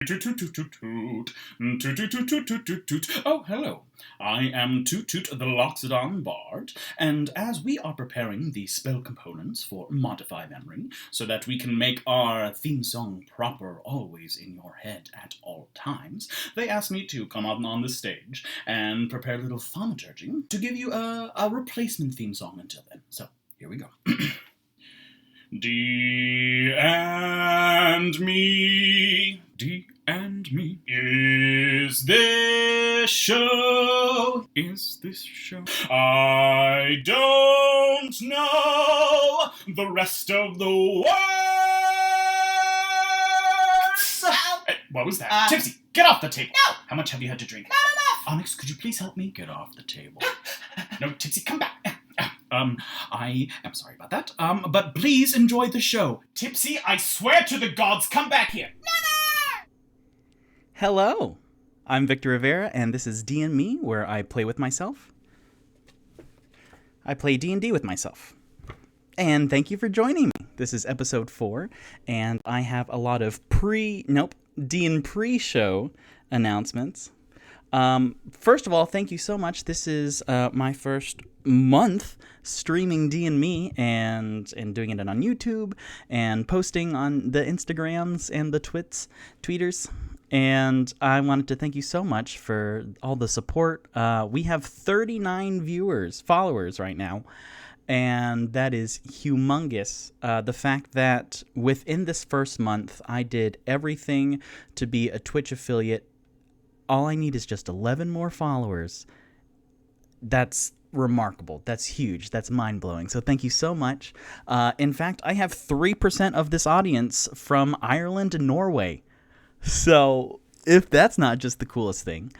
toot toot toot toot toot. Toot toot toot toot toot toot toot. Oh, hello. I am Toot Toot the Loxodon Bard, and as we are preparing the spell components for Modify Memory, so that we can make our theme song proper always in your head at all times, they asked me to come out on the stage and prepare a little thaumaturgy to give you a replacement theme song until then. So, here we go. D and me, D and me. Is this show? Is this show? I don't know the rest of the words. What was that? Tipsy, get off the table. No. How much have you had to drink? Not enough. Onyx, could you please help me? Get off the table. No, Tipsy, come back. I am sorry about that. But please enjoy the show. Tipsy, I swear to the gods, come back here. Never! Hello, I'm Victor Rivera, and this is D&Me, where I play with myself. I play D&D with myself. And thank you for joining me. This is episode 4, and I have a lot of pre-show announcements. First of all, thank you so much. This is my first month streaming D&Me and doing it on YouTube and posting on the Instagrams and the tweeters. And I wanted to thank you so much for all the support. We have 39 followers right now, and that is humongous. The fact that within this first month, I did everything to be a Twitch affiliate. All I need is just 11 more followers. That's remarkable. That's huge. That's mind-blowing. So thank you so much. In fact, I have 3% of this audience from Ireland and Norway. So if that's not just the coolest thing.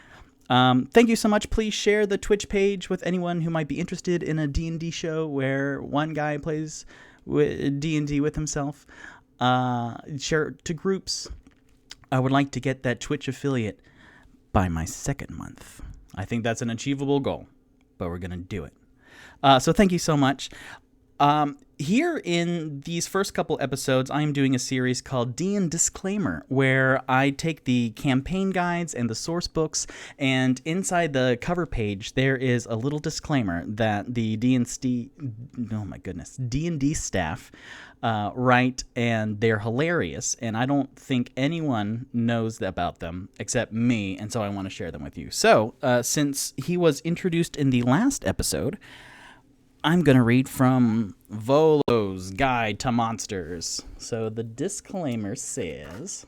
Thank you so much. Please share the Twitch page with anyone who might be interested in a D&D show where one guy plays D&D with himself. Share it to groups. I would like to get that Twitch affiliate by my second month. I think that's an achievable goal, but we're going to do it. So thank you so much. Here in these first couple episodes, I'm doing a series called D&Disclaimer, where I take the campaign guides and the source books, and inside the cover page, there is a little disclaimer that the D&D staff write, and they're hilarious, and I don't think anyone knows about them except me, and so I want to share them with you. So, since he was introduced in the last episode, I'm going to read from Volo's Guide to Monsters. So the disclaimer says...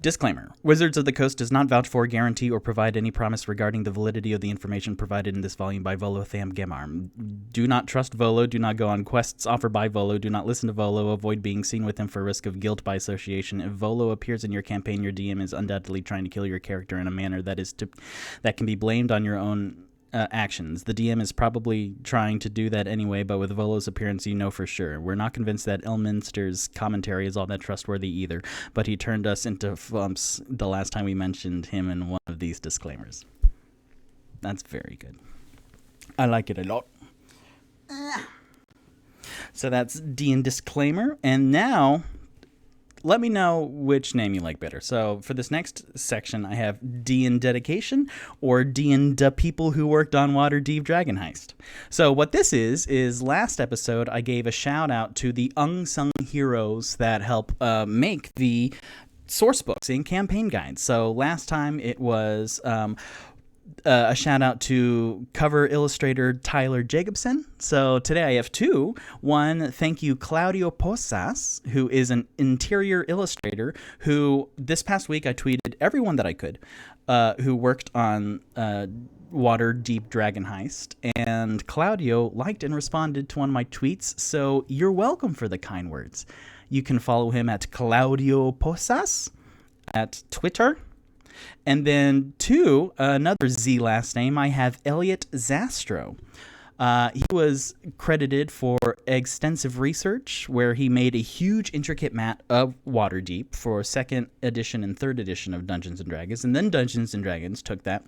Disclaimer. Wizards of the Coast does not vouch for, guarantee, or provide any promise regarding the validity of the information provided in this volume by Volo Tham Gemar. Do not trust Volo. Do not go on quests offered by Volo. Do not listen to Volo. Avoid being seen with him for risk of guilt by association. If Volo appears in your campaign, your DM is undoubtedly trying to kill your character in a manner that can be blamed on your own actions. The DM is probably trying to do that anyway, but with Volo's appearance, you know for sure. We're not convinced that Elminster's commentary is all that trustworthy either, but he turned us into flumps the last time we mentioned him in one of these disclaimers. That's very good. I like it a lot. So that's D&Disclaimer, and now let me know which name you like better. So for this next section, I have D&Dedication or D&Da people who worked on Waterdeep Dragon Heist. So what this is last episode, I gave a shout out to the unsung heroes that help make the source books and campaign guides. So last time it was a shout out to cover illustrator Tyler Jacobson. So today I have two. One, thank you, Claudio Posas, who is an interior illustrator who this past week I tweeted everyone that I could who worked on Waterdeep Dragon Heist. And Claudio liked and responded to one of my tweets. So you're welcome for the kind words. You can follow him at Claudio Posas at Twitter. And then two, another Z last name, I have Elliot Zastro. He was credited for extensive research where he made a huge intricate map of Waterdeep for 2nd edition and 3rd edition of Dungeons & Dragons. And then Dungeons & Dragons took that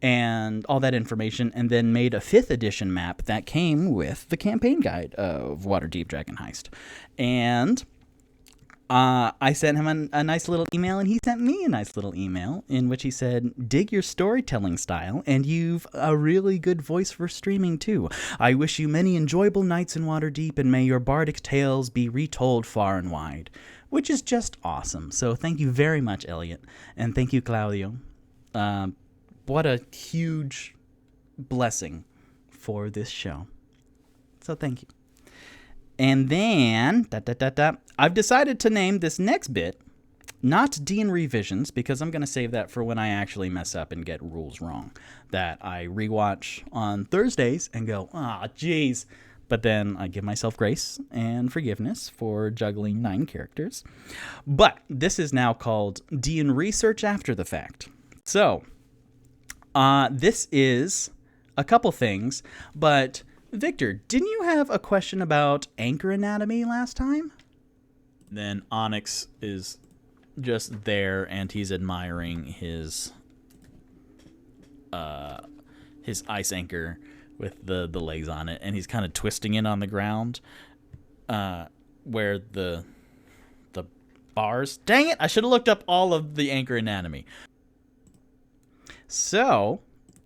and all that information and then made a 5th edition map that came with the campaign guide of Waterdeep Dragon Heist. And I sent him a nice little email, and he sent me a nice little email in which he said, dig your storytelling style, and you've a really good voice for streaming too. I wish you many enjoyable nights in Waterdeep, and may your bardic tales be retold far and wide. Which is just awesome. So thank you very much, Elliot, and thank you, Claudio. What a huge blessing for this show. So thank you. And then, I've decided to name this next bit not D&M Revisions, because I'm going to save that for when I actually mess up and get rules wrong. That I rewatch on Thursdays and go, jeez. But then I give myself grace and forgiveness for juggling 9 characters. But this is now called D&M Research After the Fact. So, this is a couple things, but Victor, didn't you have a question about anchor anatomy last time? Then Onyx is just there, and he's admiring his ice anchor with the legs on it, and he's kind of twisting it on the ground, where the bars. Dang it! I should have looked up all of the anchor anatomy. So,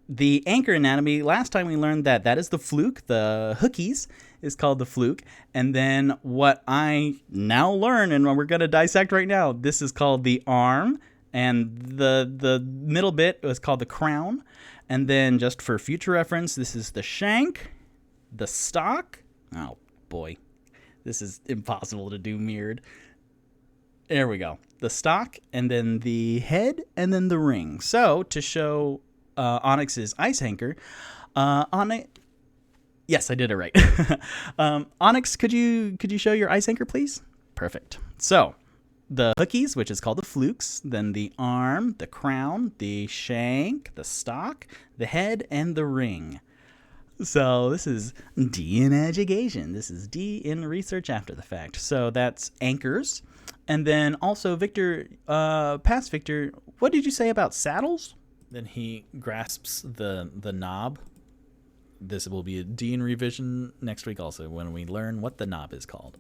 the anchor anatomy, last time we learned that is the fluke. The hookies is called the fluke. And then what I now learn, and what we're going to dissect right now, this is called the arm. And the middle bit was called the crown. And then just for future reference, this is the shank, the stock. Oh, boy. This is impossible to do mirrored. There we go. The stock, and then the head, and then the ring. So, to show Onyx's ice anchor, yes, I did it right. Onyx, could you show your ice anchor, please? Perfect. So, the hookies, which is called the flukes, then the arm, the crown, the shank, the stock, the head, and the ring. So this is D in education. This is D in research after the fact. So that's anchors. And then also, Victor, past Victor, what did you say about saddles? Then he grasps the knob. This will be a D in revision next week also, when we learn what the knob is called.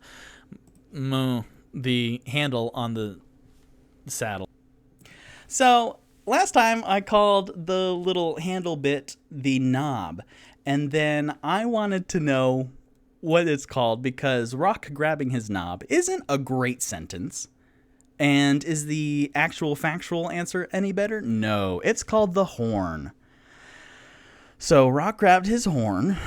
The handle on the saddle. So last time I called the little handle bit the knob, and then I wanted to know what it's called because Rock grabbing his knob isn't a great sentence. And is the actual factual answer any better? No, it's called the horn. So Rock grabbed his horn.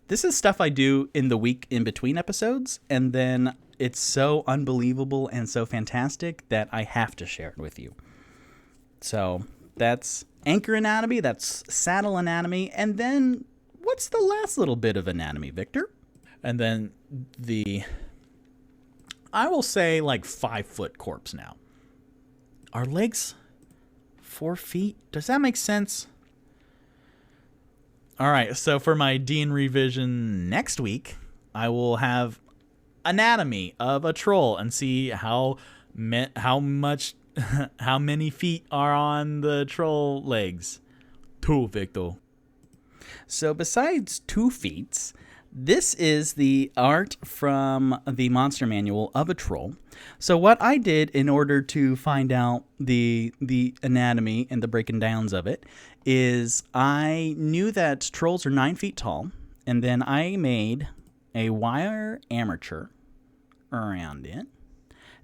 This is stuff I do in the week in between episodes, and then it's so unbelievable and so fantastic that I have to share it with you. So that's anchor anatomy, that's saddle anatomy, and then what's the last little bit of anatomy, Victor? And then I will say like 5-foot corpse now. Are legs 4 feet? Does that make sense? All right, so for my D&M revision next week, I will have anatomy of a troll and see how many feet are on the troll legs. 2, Victor. So besides 2 feet, this is the art from the monster manual of a troll. So what I did in order to find out the anatomy and the breaking downs of it is I knew that trolls are 9 feet tall, and then I made a wire armature around it.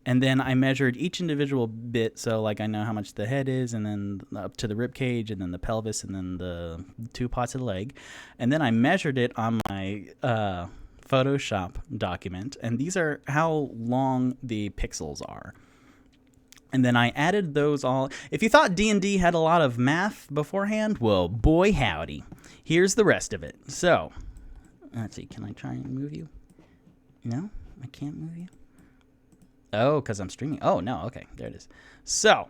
And then I measured each individual bit, so like I know how much the head is, and then up to the rib cage, and then the pelvis, and then the 2 parts of the leg. And then I measured it on my Photoshop document, and these are how long the pixels are. And then I added those all. If you thought D&D had a lot of math beforehand, well, boy howdy. Here's the rest of it. So, let's see, can I try and move you? No, I can't move you. Oh, because I'm streaming. Oh, no. Okay, there it is. So,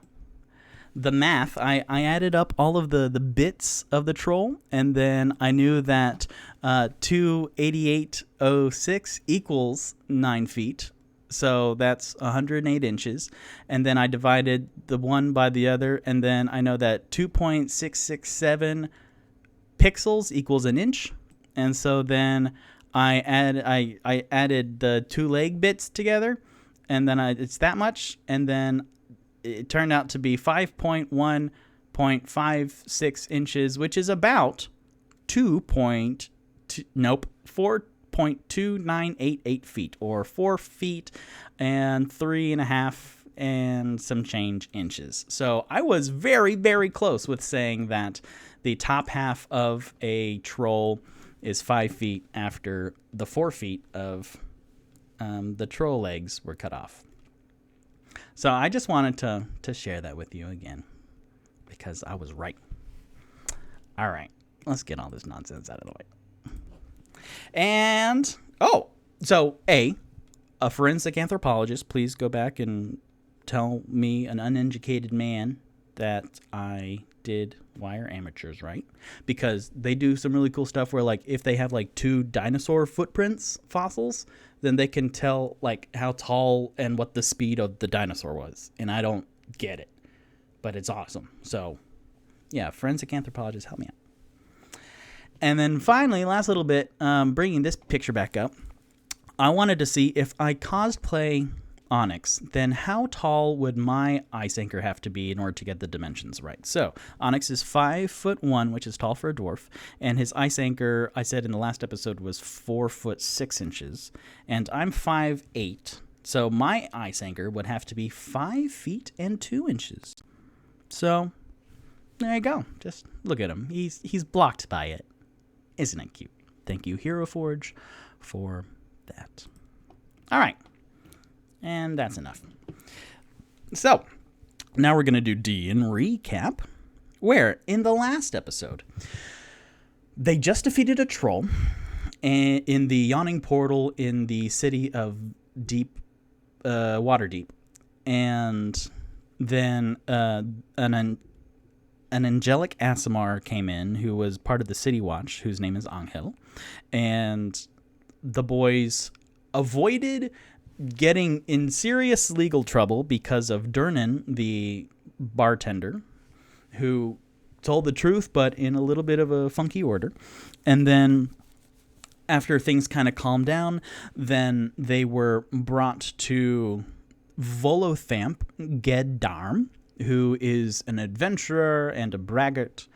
the math, I added up all of the bits of the troll, and then I knew that 288.06 equals 9 feet. So that's 108 inches. And then I divided the one by the other, and then I know that 2.667 pixels equals an inch. And so then I added the two leg bits together, and then it's that much, and then it turned out to be 5.1.56 inches, which is about 4.2988 feet, or 4 feet and 3.5 and some change inches. So I was very, very close with saying that the top half of a troll is 5 feet after the 4 feet of the troll legs were cut off. So I just wanted to share that with you again, because I was right. All right, let's get all this nonsense out of the way. And, so a forensic anthropologist, please go back and tell me, an uneducated man, that I did wire amateurs right, because they do some really cool stuff where, like, if they have like 2 dinosaur footprints fossils, then they can tell like how tall and what the speed of the dinosaur was, and I don't get it, but it's awesome. So yeah, forensic anthropologists, help me out. And then finally, last little bit, bringing this picture back up, I wanted to see if I cosplay Onyx, then how tall would my ice anchor have to be in order to get the dimensions right? So Onyx is 5'1", which is tall for a dwarf, and his ice anchor, I said in the last episode, was 4'6", and I'm 5'8", so my ice anchor would have to be 5 feet and 2 inches. So there you go. Just look at him. He's blocked by it. Isn't it cute? Thank you, Hero Forge, for that. All right. And that's enough. So, now we're going to do recap, where in the last episode, they just defeated a troll in the yawning portal in the city of Waterdeep. And then an angelic Aasimar came in, who was part of the City Watch, whose name is Angel. And the boys avoided getting in serious legal trouble because of Durnan, the bartender, who told the truth, but in a little bit of a funky order. And then after things kind of calmed down, then they were brought to Volothamp Geddarm, who is an adventurer and a braggart.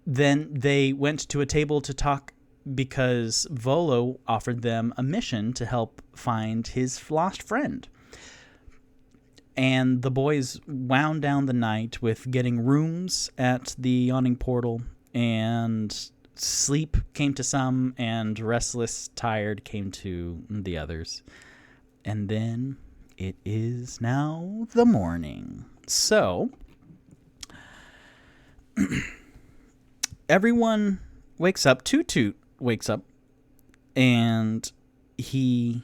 Then they went to a table to talk because Volo offered them a mission to help find his lost friend. And the boys wound down the night with getting rooms at the yawning portal, and sleep came to some, and restless, tired came to the others. And then it is now the morning. So everyone wakes up. Toot wakes up, and he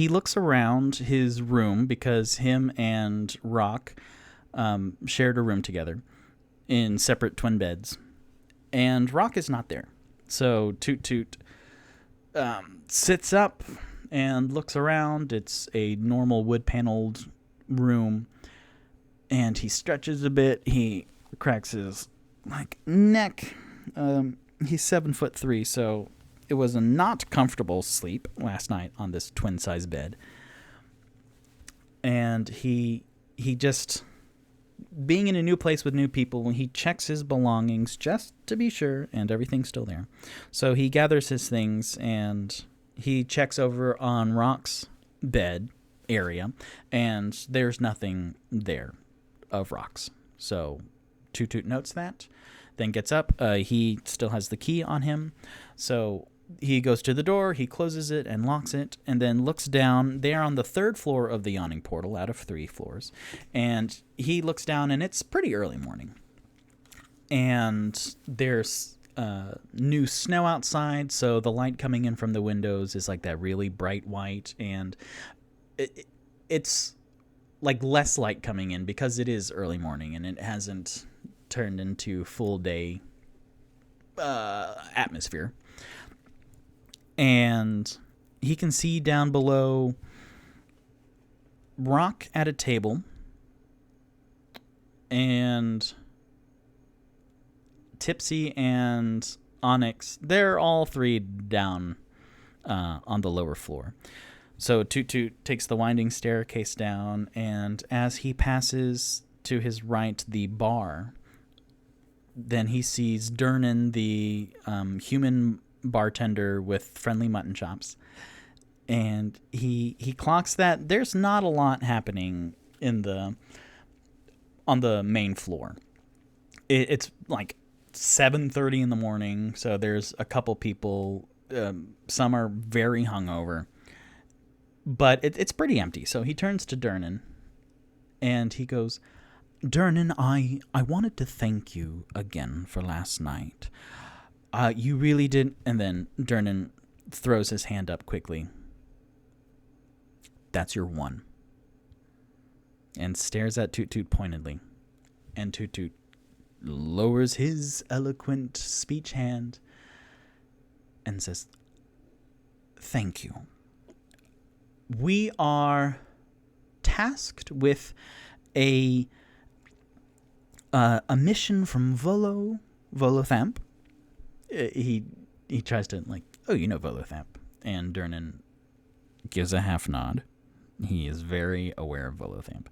looks around his room, because him and Rock shared a room together in separate twin beds, and Rock is not there. So Toot sits up and looks around. It's a normal wood-paneled room, and he stretches a bit. He cracks his neck. He's 7'3", so it was a not comfortable sleep last night on this twin-size bed. And he just, being in a new place with new people, he checks his belongings just to be sure, and everything's still there. So he gathers his things, and he checks over on Rock's bed area, and there's nothing there of Rock's. So Toot notes that. Then gets up. He still has the key on him. So he goes to the door, he closes it and locks it, and then looks down. They are on the 3rd floor of the yawning portal out of 3 floors. And he looks down, and it's pretty early morning. And there's new snow outside, so the light coming in from the windows is like that really bright white. And it's like less light coming in because it is early morning and it hasn't turned into full day atmosphere. And he can see down below Rock at a table, and Tipsy and Onyx, they're all three down on the lower floor. So Toot Toot takes the winding staircase down, and as he passes to his right the bar, then he sees Durnan, the human bartender with friendly mutton chops, and he clocks that there's not a lot happening on the main floor. It's like 7:30 in the morning, so there's a couple people. Some are very hungover, but it's pretty empty. So he turns to Durnan, and he goes, "Durnan, I wanted to thank you again for last night. You really did." And then Durnan throws his hand up quickly. "That's your one." And stares at Toot Toot pointedly. And Toot Toot lowers his eloquent speech hand and says, "Thank you. We are tasked with a mission from Volothamp." He tries to "Oh, you know Volothamp." And Durnan gives a half nod. He is very aware of Volothamp.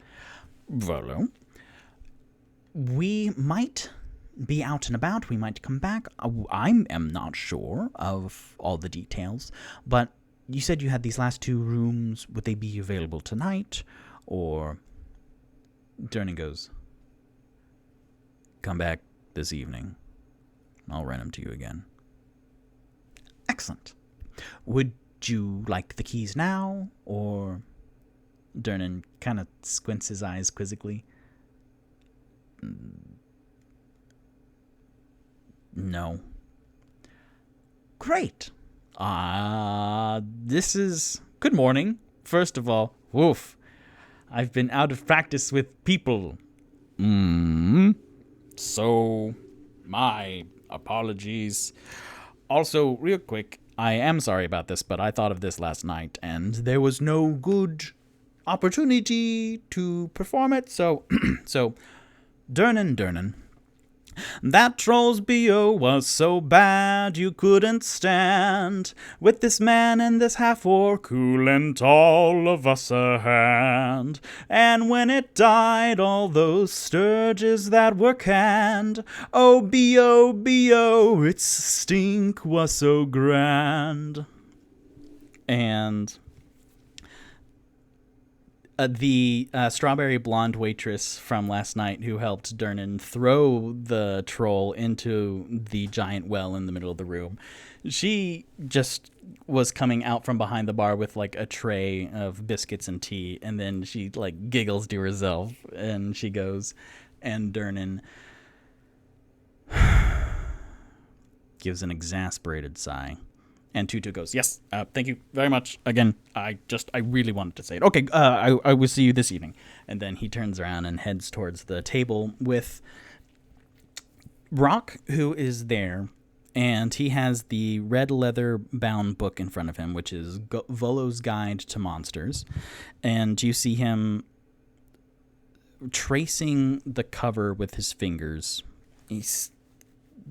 "Volo, we might be out and about. We might come back. I am not sure of all the details, but you said you had these last 2 rooms. Would they be available tonight? Or..." Durnan goes, "Come back this evening. I'll rent them to you again." "Excellent. Would you like the keys now, or..." Durnan kind of squints his eyes quizzically. "No." "Great. This is... Good morning. First of all, woof. I've been out of practice with people. So, my apologies. Also, real quick, I am sorry about this, but I thought of this last night, and there was no good opportunity to perform it, so... So, Durnan, that troll's B.O. was so bad you couldn't stand. With this man and this half-orc who lent all of us a hand. And when it died, all those sturges that were canned. Oh, B.O., B.O., its stink was so grand." And the strawberry blonde waitress from last night who helped Durnan throw the troll into the giant well in the middle of the room, she just was coming out from behind the bar with a tray of biscuits and tea, and then she giggles to herself, and she goes, and Durnan gives an exasperated sigh. And Toot Toot goes, "Yes, thank you very much. Again, I really wanted to say it. Okay, I will see you this evening." And then he turns around and heads towards the table with Rock, who is there, and he has the red leather-bound book in front of him, which is Volo's Guide to Monsters. And you see him tracing the cover with his fingers. He's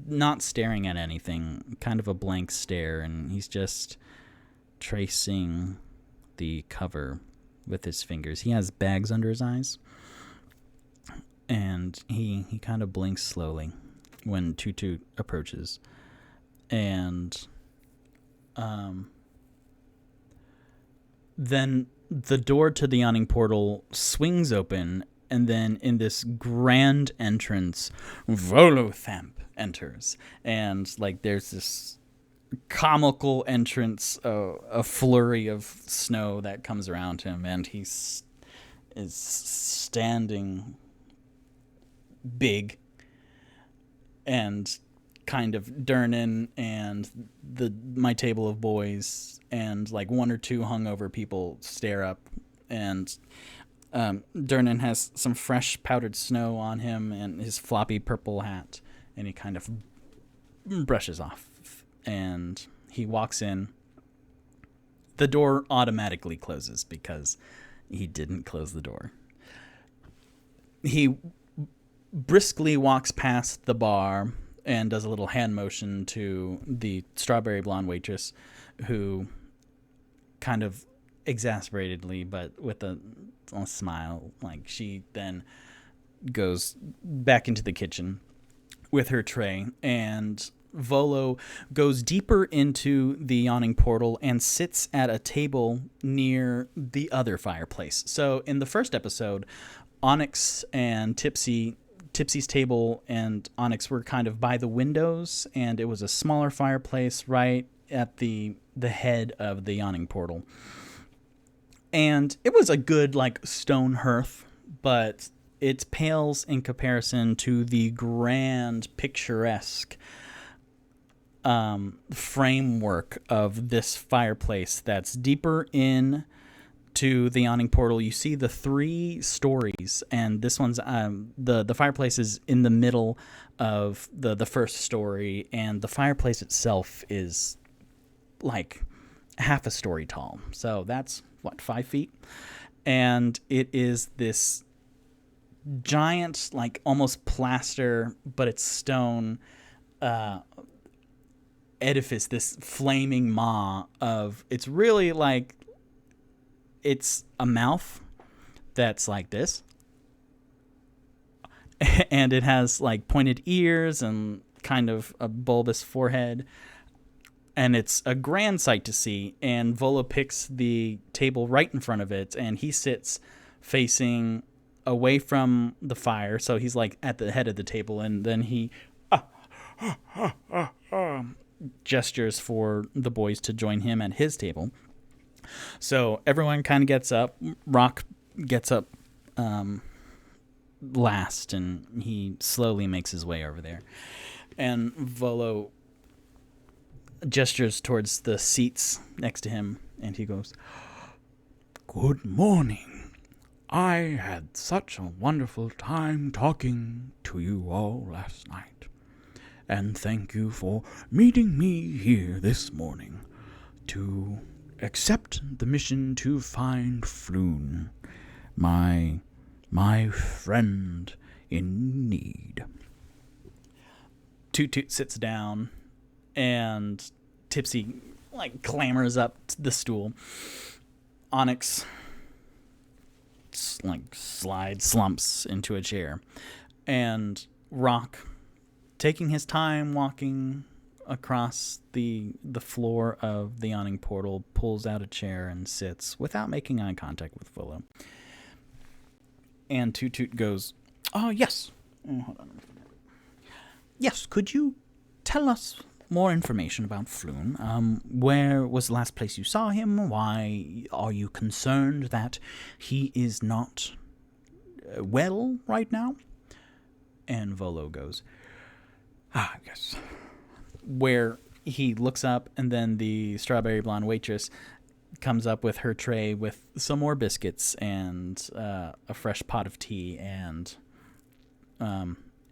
not staring at anything, kind of a blank stare, and he's just tracing the cover with his fingers. He has bags under his eyes, and he kind of blinks slowly when Toot Toot approaches. And then the door to the yawning portal swings open, and then in this grand entrance, Volothamp enters, and there's this comical entrance, a flurry of snow that comes around him, and he is standing big, and kind of Durnan and my table of boys and 1 or 2 hungover people stare up, and Durnan has some fresh powdered snow on him and his floppy purple hat, and he kind of brushes off, and he walks in. The door automatically closes because he didn't close the door. He briskly walks past the bar and does a little hand motion to the strawberry blonde waitress, who kind of exasperatedly, but with a smile, like she then goes back into the kitchen with her tray, and Volo goes deeper into the yawning portal and sits at a table near the other fireplace. So in the first episode, Onyx and Tipsy's table and Onyx were kind of by the windows, and it was a smaller fireplace right at the head of the yawning portal. And it was a good, like, stone hearth, but it pales in comparison to the grand, picturesque framework of this fireplace that's deeper in to the yawning portal. You see the 3 stories, and this one's the fireplace is in the middle of the first story, and the fireplace itself is like half a story tall. So that's 5 feet, and it is this giant, like almost plaster, but it's stone edifice, this flaming maw of, it's really like, it's a mouth that's like this, and it has like pointed ears and kind of a bulbous forehead, and it's a grand sight to see. And Volo picks the table right in front of it, and he sits facing away from the fire, so he's like at the head of the table, and then he gestures for the boys to join him at his table. So everyone kind of gets up. Rock gets up last, and he slowly makes his way over there. And Volo gestures towards the seats next to him, and he goes, "Good morning. I had such a wonderful time talking to you all last night. And thank you for meeting me here this morning to accept the mission to find Floon, my friend in need." Toot Toot sits down, and Tipsy like clambers up to the stool. Onyx like slumps into a chair, and Rock, taking his time walking across the floor of the yawning portal, pulls out a chair and sits without making eye contact with Volo. And Toot Toot goes, "Oh, yes. Hold on. Yes, could you tell us more information about Floon? Where was the last place you saw him? Why are you concerned that he is not well right now?" And Volo goes, yes. Where he looks up, and then the strawberry blonde waitress comes up with her tray with some more biscuits and a fresh pot of tea and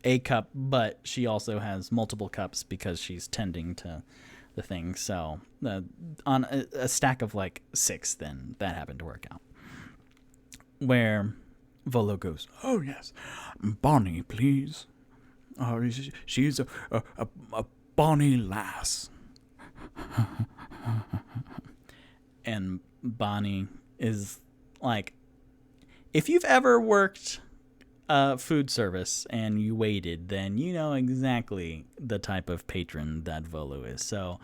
a cup, but she also has multiple cups because she's tending to the thing. So on a stack of like 6, then that happened to work out. Where Volo goes, "Oh yes, Bonnie, please. She's a bonny lass." And Bonnie is like, if you've ever worked food service and you waited, then you know exactly the type of patron that Volo is. So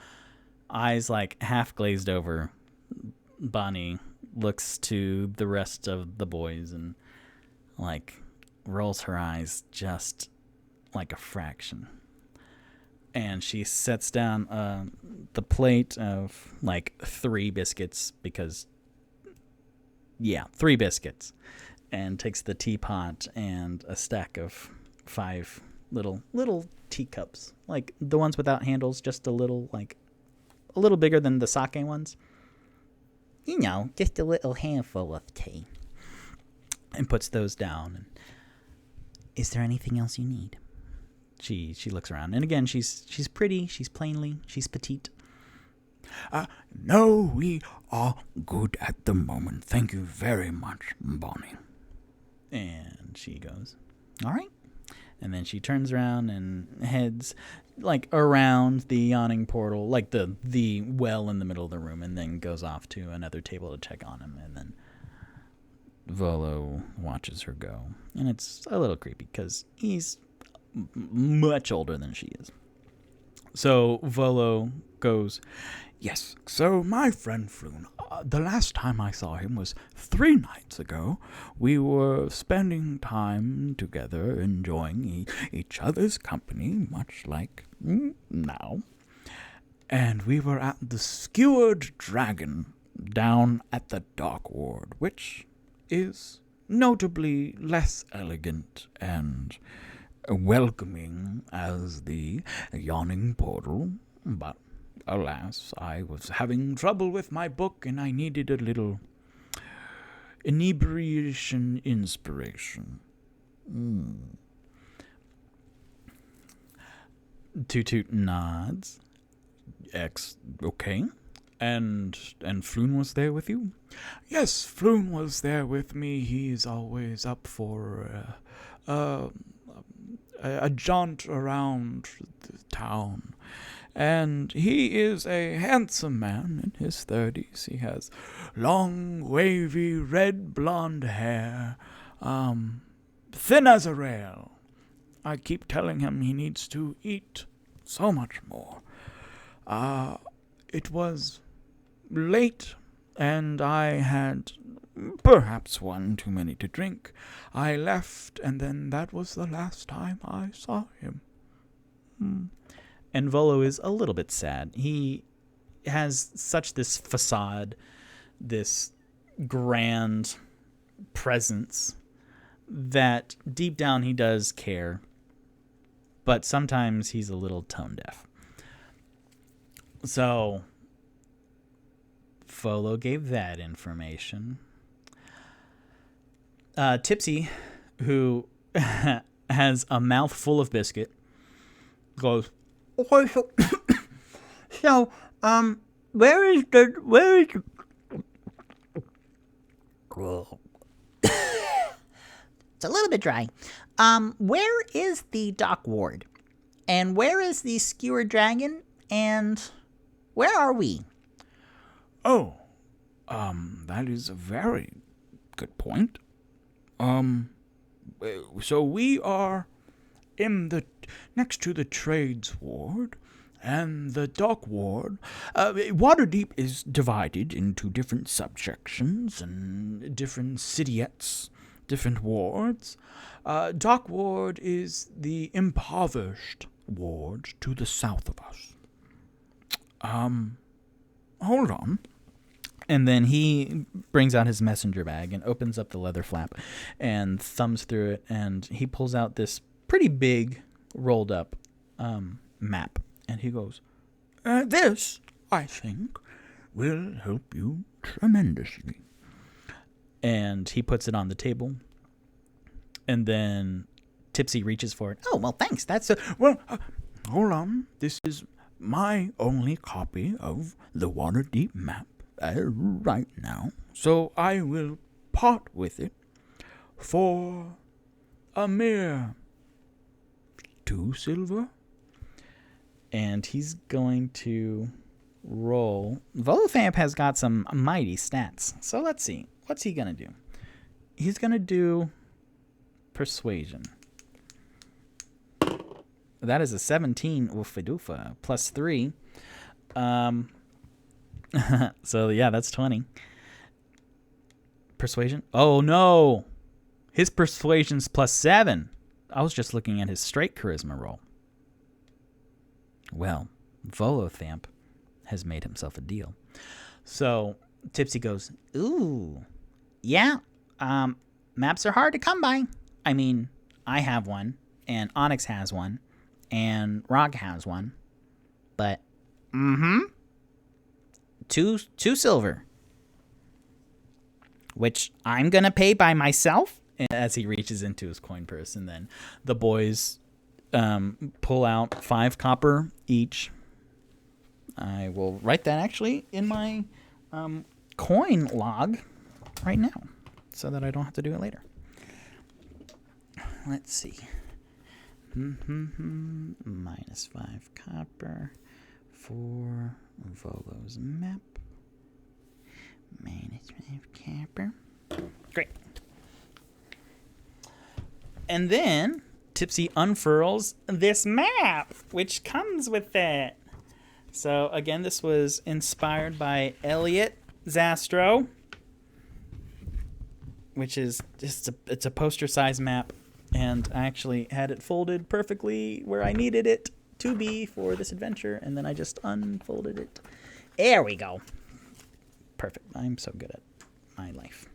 eyes like half glazed over, Bonnie looks to the rest of the boys and like rolls her eyes just like a fraction. And she sets down the plate of like 3 biscuits, because 3 biscuits, and takes the teapot and a stack of 5 little teacups, like the ones without handles, just a little bigger than the sake ones. You know, just a little handful of tea. And puts those down. And, "Is there anything else you need?" She looks around, and again, she's pretty, she's petite. "No, we are good at the moment. Thank you very much, Bonnie." And she goes, "All right. And then she turns around and heads like around the yawning portal, like the well in the middle of the room, and then goes off to another table to check on him. And then Volo watches her go. And it's a little creepy because he's much older than she is. So Volo goes, "Yes, so my friend Floon, the last time I saw him was 3 nights ago. We were spending time together, enjoying each other's company, much like now. And we were at the Skewered Dragon down at the Dark Ward, which is notably less elegant and welcoming as the yawning portal, but alas, I was having trouble with my book and I needed a little inebriation inspiration." Toot Toot nods. Okay. And Floon was there with you? "Yes, Floon was there with me. He's always up for a jaunt around the town. And he is a handsome man in his 30s. He has long, wavy, red blonde hair, thin as a rail. I keep telling him he needs to eat so much more. It was late, and I had perhaps one too many to drink. I left, and then that was the last time I saw him." And Volo is a little bit sad. He has such this facade, this grand presence, that deep down he does care, but sometimes he's a little tone deaf. So Volo gave that information. Tipsy, who has a mouth full of biscuit, goes, "Okay, so, where is the It's a little bit dry. Where is the Dock Ward? And where is the Skewered Dragon? And where are we?" "Oh, that is a very good point. So we are in the next to the Trades Ward and the Dock Ward. Waterdeep is divided into different subsections and different citiettes, different wards. Dock Ward is the impoverished ward to the south of us. Hold on." And then he brings out his messenger bag and opens up the leather flap and thumbs through it, and he pulls out this pretty big rolled up map. And he goes, "This, I think, will help you tremendously." And he puts it on the table. And then Tipsy reaches for it. Oh, well, thanks. Hold on. This is my only copy of the Waterdeep map right now. So I will part with it for a mere 2 silver. And he's going to roll. Volothamp has got some mighty stats. So let's see. What's he going to do? He's going to do persuasion. That is a 17 Ufadufa plus 3. So yeah, that's 20. Persuasion. Oh no. His persuasion's plus 7. I was just looking at his straight charisma roll. Well, Volothamp has made himself a deal. So Tipsy goes, Ooh. Yeah. Maps are hard to come by. I mean, I have one, and Onyx has one, and Rog has one. But, 2 silver. Which I'm going to pay by myself. As he reaches into his coin purse, and then the boys pull out 5 copper each. I will write that actually in my coin log right now, so that I don't have to do it later. Let's see. -5 copper for Volo's map. -5 copper. Great. And then Tipsy unfurls this map, which comes with it. So again, this was inspired by Elliot Zastro, which is just it's a poster size map, and I actually had it folded perfectly where I needed it to be for this adventure, and then I just unfolded it. There we go. Perfect. I'm so good at my life.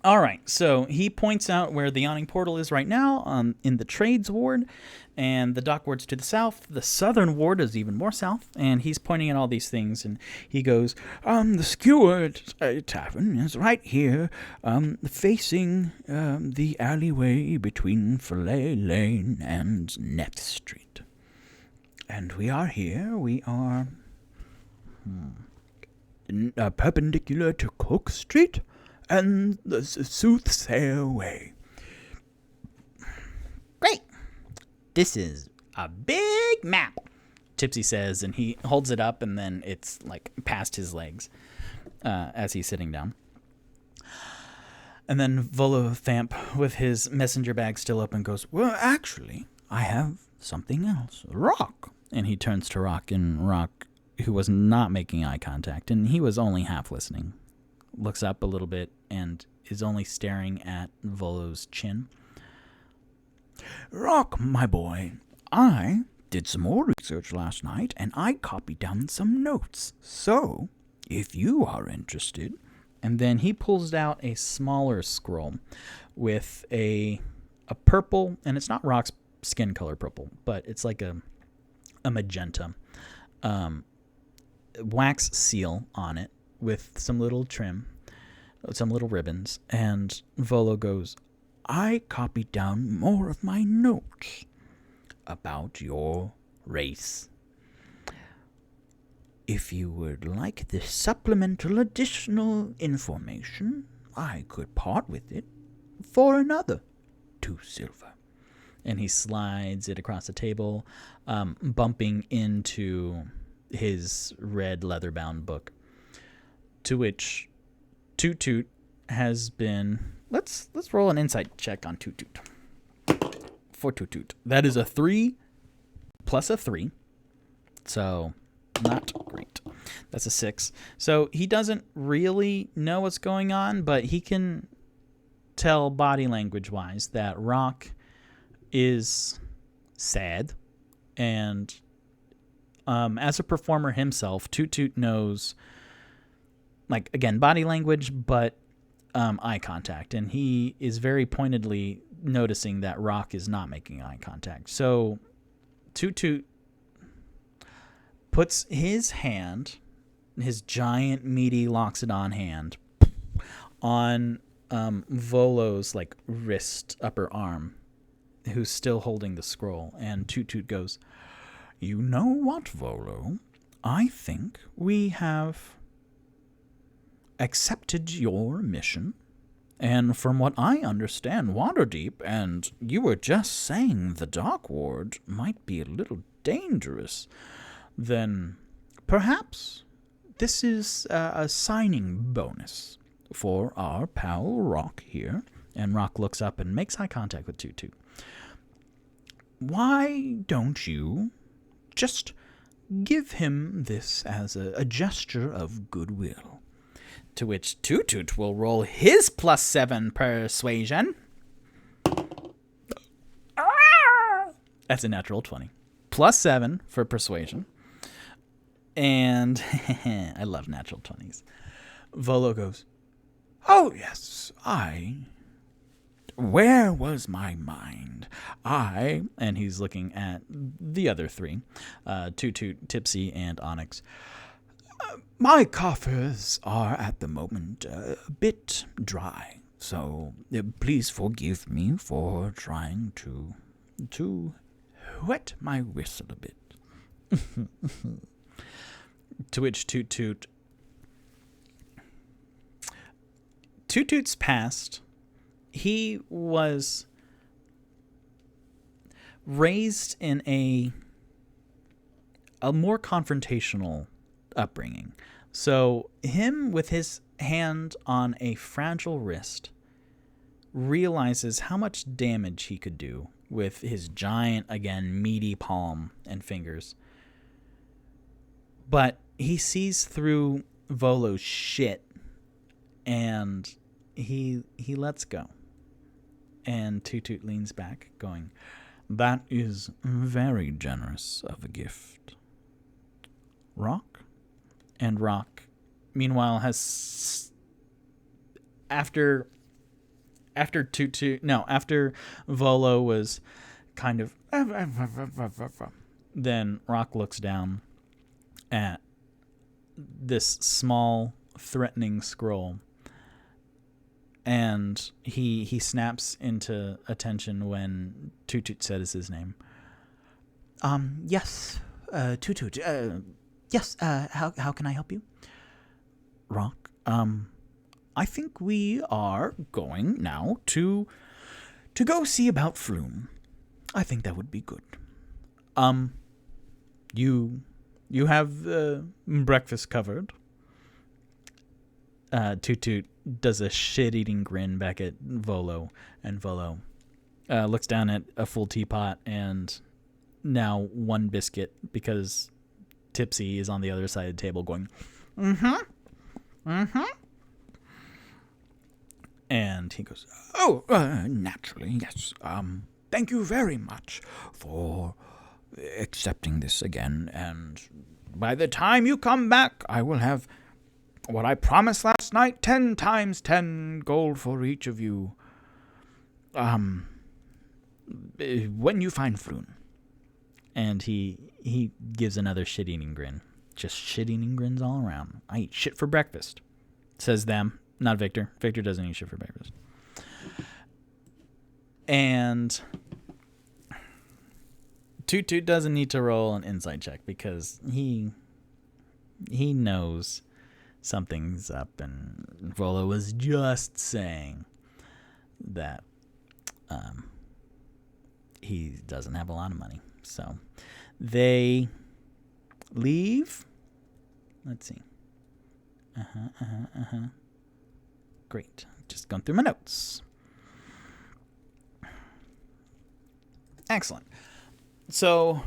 All right, so he points out where the yawning portal is right now, in the trades ward, and the dock ward's to the south. The southern ward is even more south, and he's pointing at all these things, and he goes, the Skewered Tavern is right here, facing the alleyway between Fillet Lane and Neff Street. And we are here. We are perpendicular to Cook Street and the Soothsayer Way. Great. This is a big map, Tipsy says, and he holds it up, and then it's like past his legs as he's sitting down. And then Volothamp, with his messenger bag still open, goes, well, actually, I have something else. Rock. And he turns to Rock, and Rock, who was not making eye contact, and he was only half listening, looks up a little bit and is only staring at Volo's chin. Rock, my boy, I did some more research last night, and I copied down some notes. So, if you are interested... And then he pulls out a smaller scroll with a purple, and it's not Rock's skin color purple, but it's like a magenta wax seal on it with some little trim, some little ribbons. And Volo goes, I copied down more of my notes about your race. If you would like this supplemental additional information, I could part with it for another 2 silver. And he slides it across the table, bumping into his red leather-bound book, to which Toot Toot has been... Let's roll an insight check on Toot Toot. For Toot Toot. That is a 3 plus a 3. So... not great. That's a 6. So he doesn't really know what's going on, but he can tell body language wise that Rock is sad. And as a performer himself, Toot Toot knows, like, again, body language, but eye contact. And he is very pointedly noticing that Rock is not making eye contact. So Toot Toot puts his hand, his giant, meaty Loxodon hand, on Volo's like wrist, upper arm, who's still holding the scroll. And Toot Toot goes, you know what, Volo? I think we have accepted your mission. And from what I understand, Waterdeep, and you were just saying the Dark Ward might be a little dangerous, then perhaps this is a signing bonus for our pal Rock here. And Rock looks up and makes eye contact with Toot Toot. Why don't you just give him this as a gesture of goodwill? To which Toot Toot will roll his +7 persuasion. That's a natural 20. +7 for persuasion. And I love natural 20s. Volo goes, oh, yes, where was my mind? And he's looking at the other 3, Toot Toot, Tipsy, and Onyx. My coffers are at the moment a bit dry, so please forgive me for trying to wet my whistle a bit. To which Toot Toot's past, he was raised in a more confrontational upbringing. So him with his hand on a fragile wrist realizes how much damage he could do with his giant, again, meaty palm and fingers. But he sees through Volo's shit, and he lets go. And Toot Toot leans back, going, "That is very generous of a gift." Rock? And Rock, meanwhile, has... After Volo was kind of... Then Rock looks down at this small, threatening scroll, and he snaps into attention when Toot Toot says his name. Yes, Toot Toot. Yes, how can I help you? Rock, I think we are going now to go see about Flume. I think that would be good. You have breakfast covered. Toot Toot does a shit-eating grin back at Volo, and Volo looks down at a full teapot and now one biscuit, because Tipsy is on the other side of the table going, and he goes, "Oh, naturally, yes. Thank you very much for accepting this again, and by the time you come back, I will have what I promised last night, 10 times 10 gold for each of you. When you find Floon." And he gives another shit-eating grin. Just shit-eating grins all around. "I eat shit for breakfast," says them, not Victor. Victor doesn't eat shit for breakfast. And Toot Toot doesn't need to roll an insight check because he knows something's up, and Volo was just saying that he doesn't have a lot of money. So they leave. Let's see. Great. Just going through my notes. Excellent. So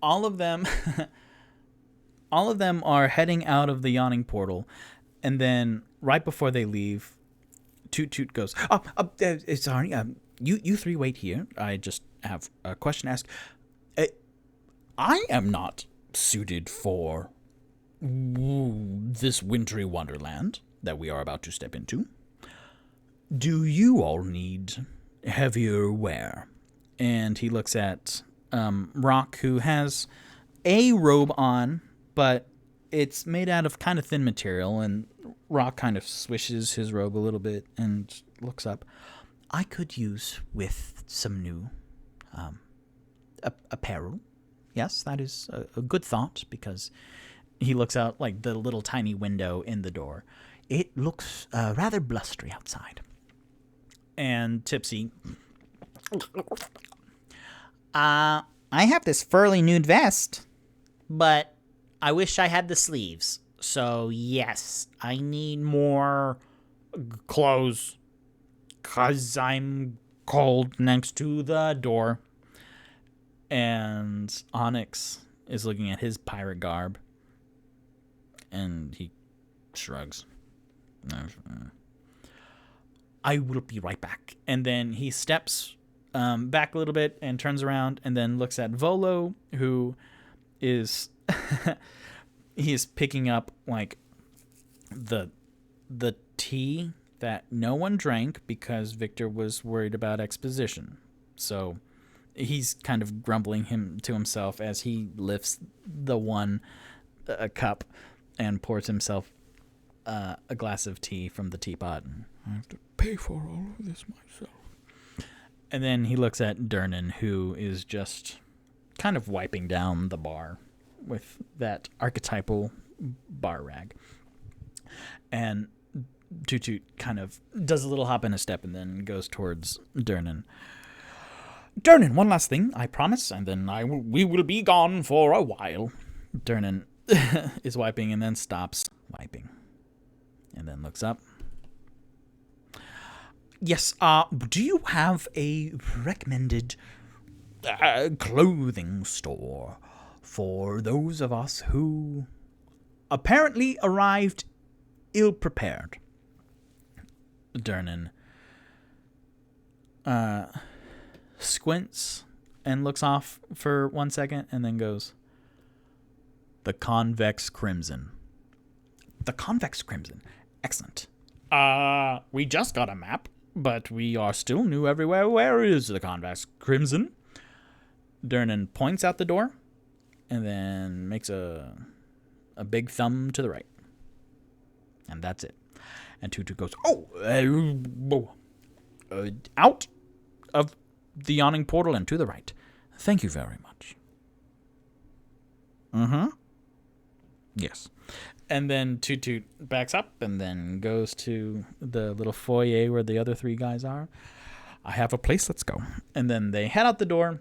all of them are heading out of the yawning portal, and then right before they leave, Toot Toot goes, "Sorry, you three wait here. I just have a question to ask. I am not suited for this wintry wonderland that we are about to step into. Do you all need heavier wear?" And he looks at Rock, who has a robe on, but it's made out of kind of thin material, and Rock kind of swishes his robe a little bit and looks up. "I could use with some new apparel. Yes, that is a good thought," because he looks out like the little tiny window in the door. "It looks rather blustery outside." And Tipsy, "I have this furry nude vest, but I wish I had the sleeves. So yes, I need more clothes, 'cause I'm cold," next to the door. And Onyx is looking at his pirate garb, and he shrugs. "I will be right back." And then he steps back a little bit and turns around and then looks at Volo, who is he's picking up like the tea that no one drank because Victor was worried about exposition. So he's kind of grumbling to himself as he lifts the one cup and pours himself a glass of tea from the teapot. "I have to pay for all of this myself." And then he looks at Durnan, who is just kind of wiping down the bar with that archetypal bar rag. And Toot Toot kind of does a little hop and a step and then goes towards Durnan. Durnan, one last thing, I promise, and then we will be gone for a while. Durnan is wiping and then stops wiping. And then looks up. Yes, do you have a recommended clothing store for those of us who apparently arrived ill-prepared? Durnan squints and looks off for 1 second and then goes, the Convex Crimson. The Convex Crimson. Excellent. We just got a map, but we are still new everywhere. Where is the Convex Crimson? Durnan points out the door and then makes a big thumb to the right. And that's it. And Tutu goes, out of the yawning portal and to the right. Thank you very much. Yes. And then Toot backs up and then goes to the little foyer where the other three guys are. I have a place, let's go. And then they head out the door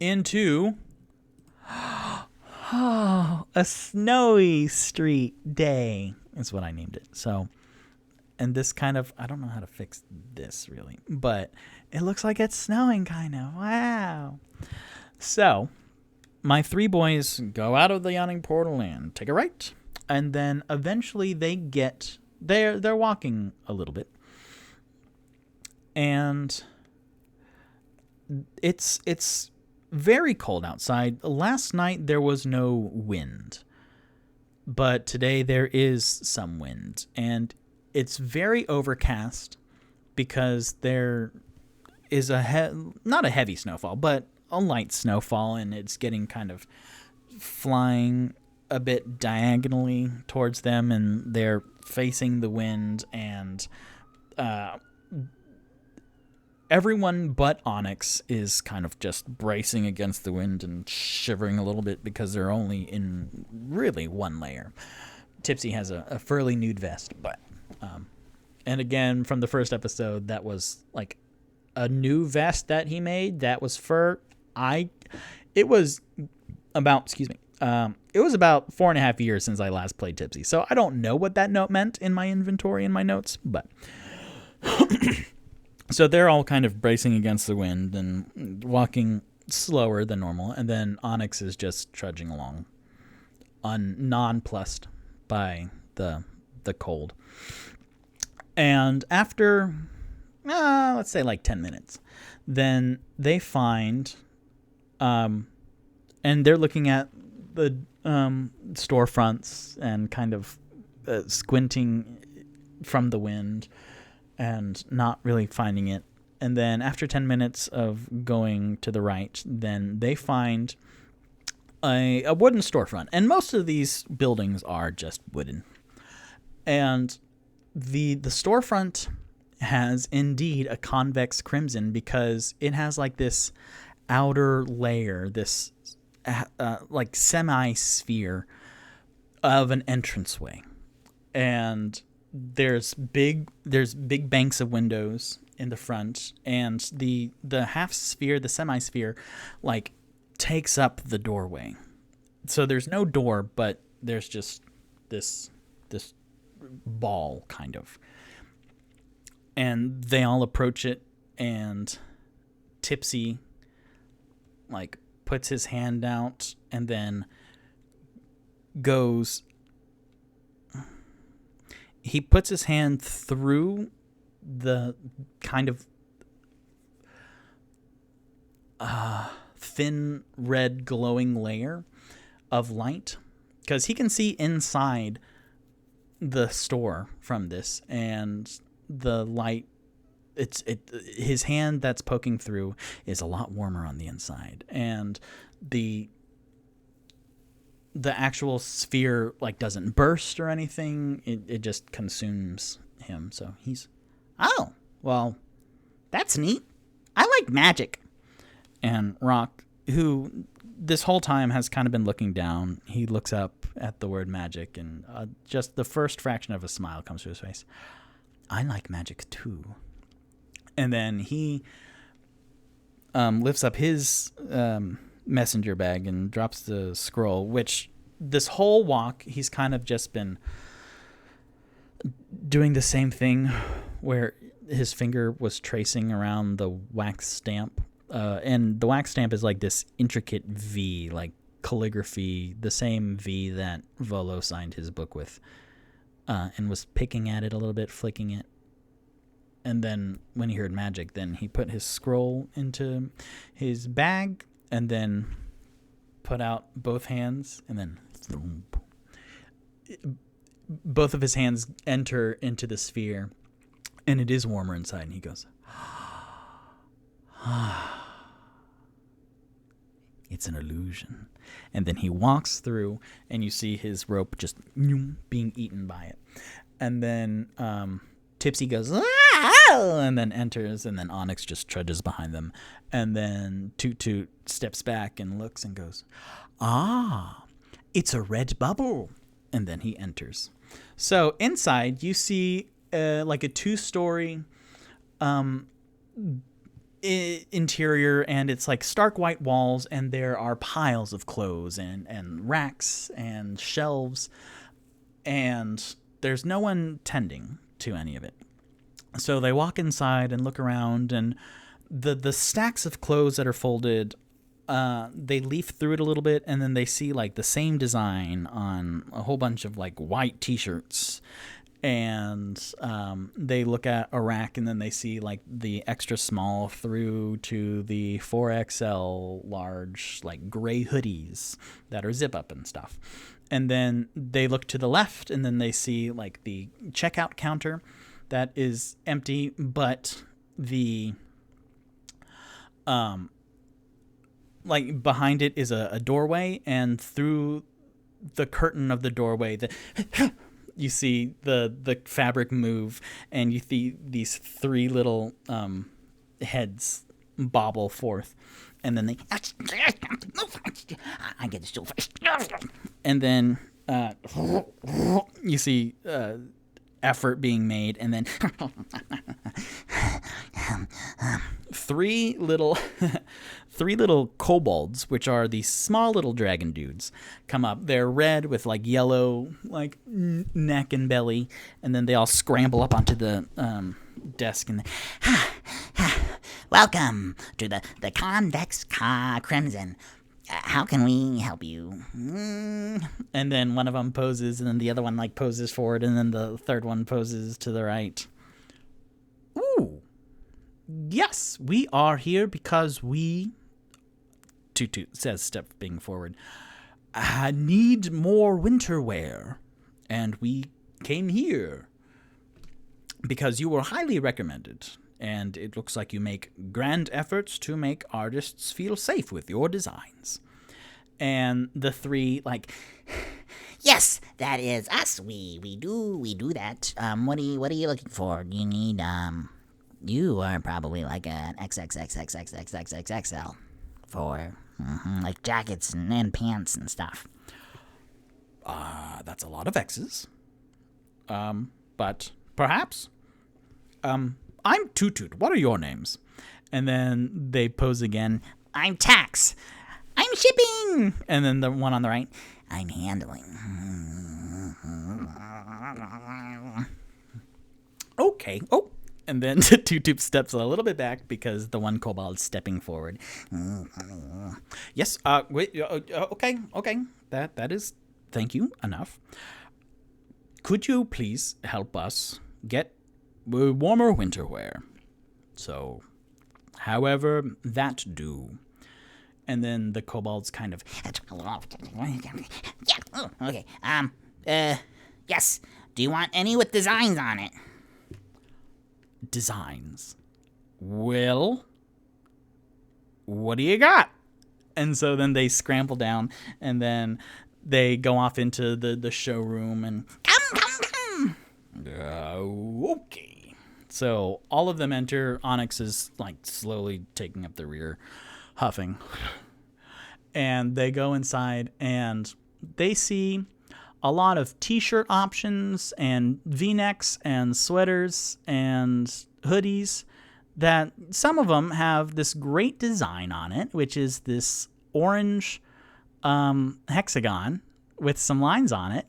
into a snowy street day is what I named it. So, and this kind of, I don't know how to fix this really, but it looks like it's snowing kind of. Wow. So, my three boys go out of the yawning portal and take a right. And then eventually they're walking a little bit. And it's very cold outside. Last night there was no wind. But today there is some wind. And it's very overcast because there is not a heavy snowfall, but a light snowfall, and it's getting kind of flying a bit diagonally towards them, and they're facing the wind, and everyone but Onyx is kind of just bracing against the wind and shivering a little bit because they're only in really one layer. Tipsy has a fairly nude vest, but and again, from the first episode, that was like a new vest that he made that was fur. It was about 4.5 years since I last played Tipsy, so I don't know what that note meant in my inventory and my notes, but so they're all kind of bracing against the wind and walking slower than normal, and then Onyx is just trudging along, nonplussed by the cold. And after, let's say like 10 minutes, then they find, and they're looking at the storefronts and kind of squinting from the wind and not really finding it. And then after 10 minutes of going to the right, then they find a wooden storefront. And most of these buildings are just wooden. And the storefront has indeed a convex crimson because it has like this outer layer, this like semi-sphere of an entranceway, and there's big banks of windows in the front, and the half sphere, the semi-sphere, like takes up the doorway. So there's no door, but there's just this ball kind of, and they all approach it, and Tipsy like puts his hand out and then he puts his hand through the kind of thin red glowing layer of light, because he can see inside the store from this, and the light, his hand that's poking through is a lot warmer on the inside, and the actual sphere like doesn't burst or anything. It just consumes him. So he's, oh, well, that's neat. I like magic. And Rock, who this whole time has kind of been looking down, he looks up at the word magic, and just the first fraction of a smile comes to his face. I like magic too. And then he lifts up his messenger bag and drops the scroll, which this whole walk he's kind of just been doing the same thing where his finger was tracing around the wax stamp. And the wax stamp is like this intricate V, like calligraphy, the same V that Volo signed his book with, and was picking at it a little bit, flicking it. And then when he heard magic, then he put his scroll into his bag and then put out both hands, and then both of his hands enter into the sphere, and it is warmer inside, and he goes, it's an illusion. And then he walks through, and you see his rope just being eaten by it. And then Tipsy goes, and then enters, and then Onyx just trudges behind them. And then Toot Toot steps back and looks and goes, it's a red bubble. And then he enters. So inside, you see like a 2-story interior, and it's like stark white walls, and there are piles of clothes and racks and shelves, and there's no one tending to any of it. So they walk inside and look around, and the stacks of clothes that are folded, they leaf through it a little bit, and then they see like the same design on a whole bunch of like white t-shirts. And they look at a rack, and then they see like the extra small through to the 4XL large, like gray hoodies that are zip up and stuff. And then they look to the left, and then they see like the checkout counter that is empty, but the like behind it is a doorway, and through the curtain of the doorway, you see the fabric move, and you see these 3 little heads bobble forth, and then they I get this still first, and then you see effort being made, and then 3 little kobolds, which are these small little dragon dudes, come up. They're red with like yellow like neck and belly, and then they all scramble up onto the desk, and welcome to the Convex Crimson. How can we help you? And then one of them poses, and then the other one like poses forward, and then the third one poses to the right. Ooh, yes, we are here because we, Toot Toot says, stepping forward, need more winter wear, and we came here because you were highly recommended, and it looks like you make grand efforts to make artists feel safe with your designs. And the 3 like, yes, that is us. We do that. What are you looking for? Do you need you are probably like an XXXXXXXXL for like jackets and pants and stuff. That's a lot of X's. But perhaps. I'm Toot Toot. What are your names? And then they pose again. I'm Tax. I'm shipping. And then the one on the right. I'm handling. Okay. Oh. And then Toot Toot steps a little bit back because the one kobold is stepping forward. Yes. Wait. Okay. That is. Thank you. Enough. Could you please help us get warmer winter wear? So, however that do. And then the kobolds kind of. Yeah. Okay. Yes. Do you want any with designs on it? Designs. Well, what do you got? And so then they scramble down, and then they go off into the showroom and Come. okay. So all of them enter. Onyx is like slowly taking up the rear, huffing. And they go inside, and they see a lot of t-shirt options and v-necks and sweaters and hoodies that some of them have this great design on it, which is this orange hexagon with some lines on it.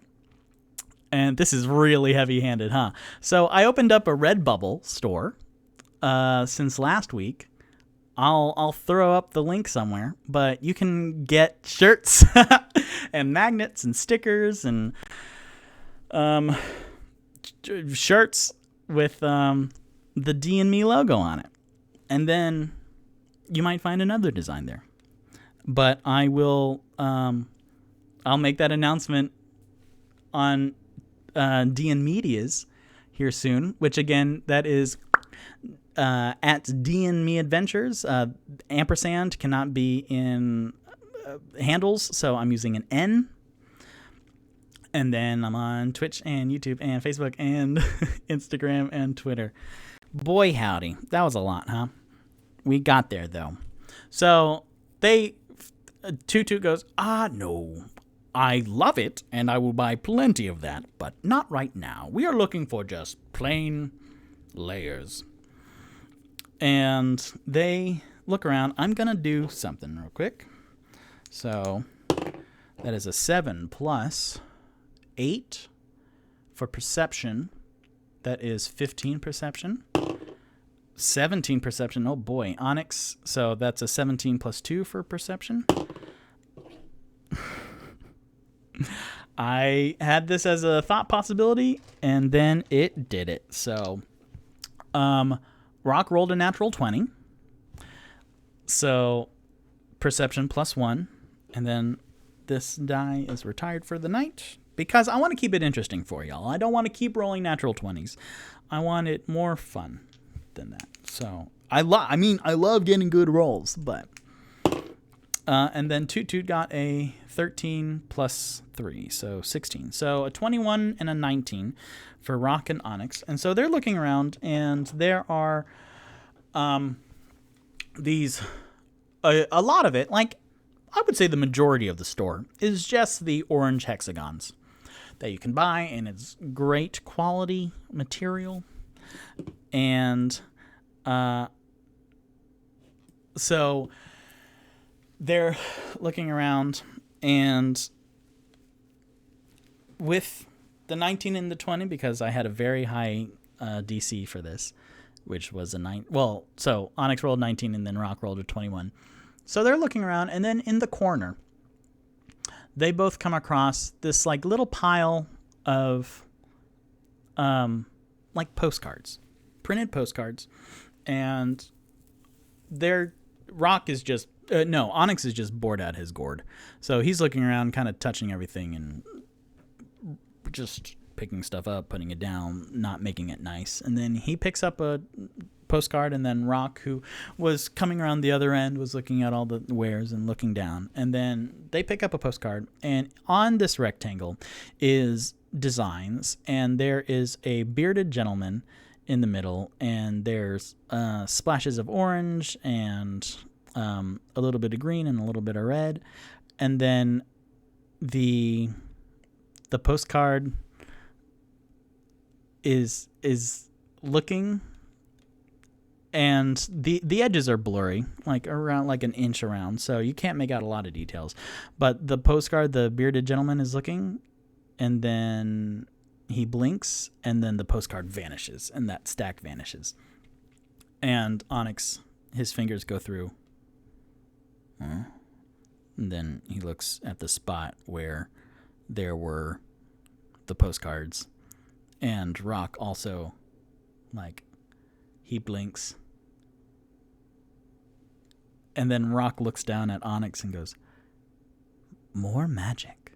And this is really heavy-handed, huh? So I opened up a Redbubble store since last week. I'll throw up the link somewhere, but you can get shirts and magnets and stickers and shirts with the D&Me logo on it. And then you might find another design there. But I will I'll make that announcement on D&Medias here soon, which again, that is at DnMeAdventures. Ampersand cannot be in handles, so I'm using an N. And then I'm on Twitch and YouTube and Facebook and Instagram and Twitter. Boy, howdy. That was a lot, huh? We got there, though. So Toot Toot goes, no. I love it, and I will buy plenty of that, but not right now. We are looking for just plain layers. And they look around. I'm going to do something real quick. So that is a 7 plus 8 for perception. That is 15 perception. 17 perception. Oh boy, Onyx. So that's a 17 plus 2 for perception. I had this as a thought possibility, and then it did it. So, Rock rolled a natural 20. So, perception plus 1. And then this die is retired for the night, because I want to keep it interesting for y'all. I don't want to keep rolling natural 20s. I want it more fun than that. So, I love getting good rolls, but... and then Toot Toot got a 13 plus 3, so 16. So a 21 and a 19 for Rock and Onyx. And so they're looking around, and there are these, a lot of it, like I would say the majority of the store, is just the orange hexagons that you can buy, and it's great quality material. And so... they're looking around, and with the 19 and the 20, because I had a very high DC for this, which was a 9. Well, so Onyx rolled 19 and then Rock rolled a 21. So they're looking around, and then in the corner, they both come across this like little pile of like postcards, printed postcards, and Rock is just Onyx is just bored out his gourd. So he's looking around, kind of touching everything and just picking stuff up, putting it down, not making it nice. And then he picks up a postcard, and then Rock, who was coming around the other end, was looking at all the wares and looking down. And then they pick up a postcard, and on this rectangle is designs, and there is a bearded gentleman in the middle, and there's splashes of orange and a little bit of green and a little bit of red, and then the postcard is looking, and the edges are blurry, like around like an inch around, so you can't make out a lot of details. But the postcard, the bearded gentleman is looking, and then he blinks, and then the postcard vanishes, and that stack vanishes. And Onyx, his fingers go through. And then he looks at the spot where there were the postcards, and Rock also, like, he blinks, and then Rock looks down at Onyx and goes, "More magic.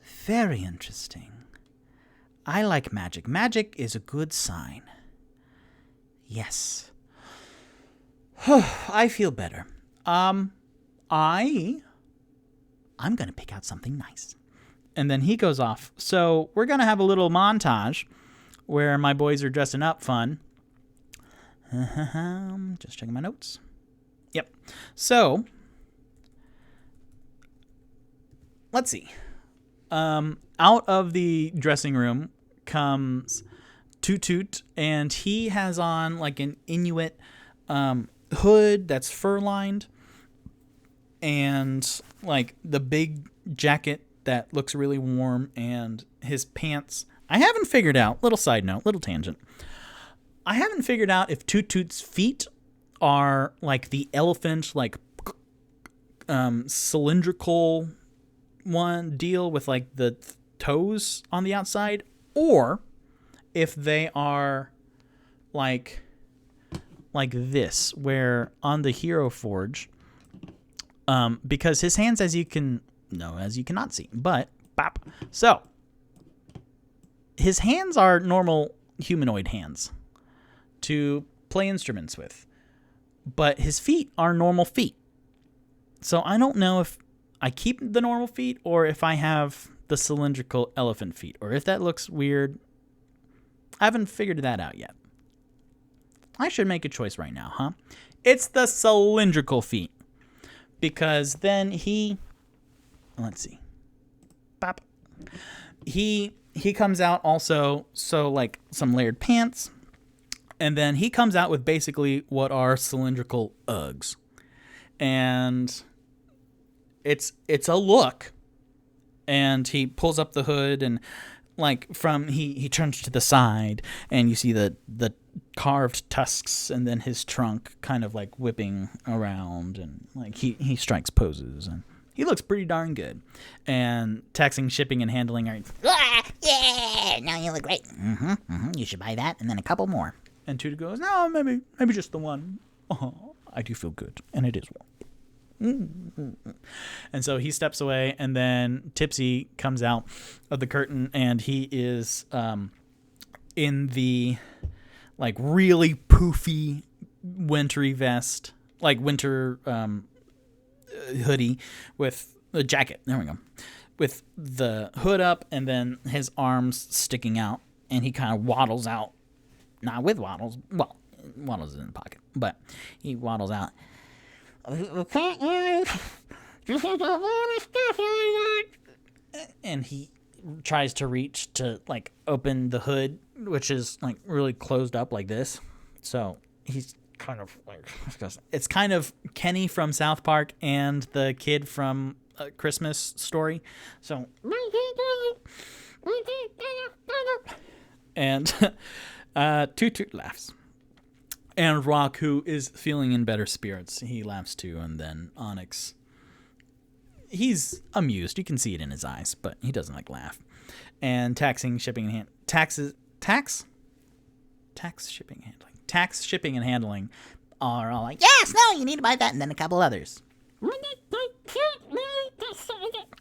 Very interesting. I like magic. Magic is a good sign. Yes. I feel better. I'm going to pick out something nice." And then he goes off. So we're going to have a little montage where my boys are dressing up fun. Just checking my notes. Yep. So, let's see. Out of the dressing room comes Toot Toot, and he has on like an Inuit hood that's fur lined, and like the big jacket that looks really warm, and his pants. I haven't figured out, little side note, little tangent. I haven't figured out if Toot Toot's feet are like the elephant, like cylindrical one deal with like the toes on the outside, or if they are like this, where on the Hero Forge, because his hands, as you cannot see, but bop. So his hands are normal humanoid hands to play instruments with, but his feet are normal feet. So I don't know if I keep the normal feet or if I have the cylindrical elephant feet, or if that looks weird. I haven't figured that out yet. I should make a choice right now, huh? It's the cylindrical feet. Because then let's see. Bop. He comes out also, so like some layered pants. And then he comes out with basically what are cylindrical Uggs. And it's a look. And he pulls up the hood, and like he turns to the side, and you see the carved tusks, and then his trunk kind of like whipping around, and like he strikes poses, and he looks pretty darn good. And taxing, shipping, and handling are Yeah, now you look great. You should buy that and then a couple more. And Tuda goes, no, maybe just the one. Oh, I do feel good, and it is one. And so he steps away, and then Tipsy comes out of the curtain, and he is in the like really poofy wintry vest, like winter hoodie with a jacket. There we go. With the hood up, and then his arms sticking out, and he kind of waddles out. Not with Waddles. Well, Waddles is in the pocket, but he waddles out. And he tries to reach to like open the hood, which is like really closed up like this. So he's kind of like, it's kind of Kenny from South Park and the kid from A Christmas Story. So and Toot Toot laughs. And Rock, who is feeling in better spirits, he laughs too. And then Onyx, he's amused. You can see it in his eyes, but he doesn't like laugh. And tax, shipping, and handling are all like, Yes, no, you need to buy that and then a couple others.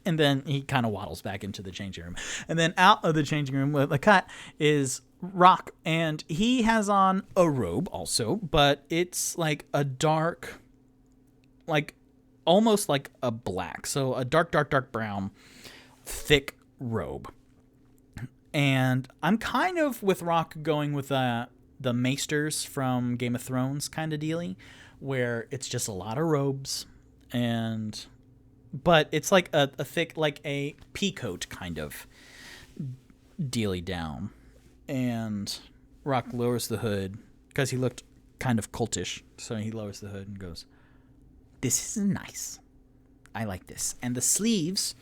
and then he kind of waddles back into the changing room. And then out of the changing room with a cut is Rock, and he has on a robe also, but it's like a dark, like almost like a black, so a dark brown, thick robe. And I'm kind of with Rock going with the maesters from Game of Thrones kind of dealy, where it's just a lot of robes, but it's like a thick, like a peacoat kind of dealy down. And Rock lowers the hood because he looked kind of cultish. So he lowers the hood and goes, "This is nice. I like this. And the sleeves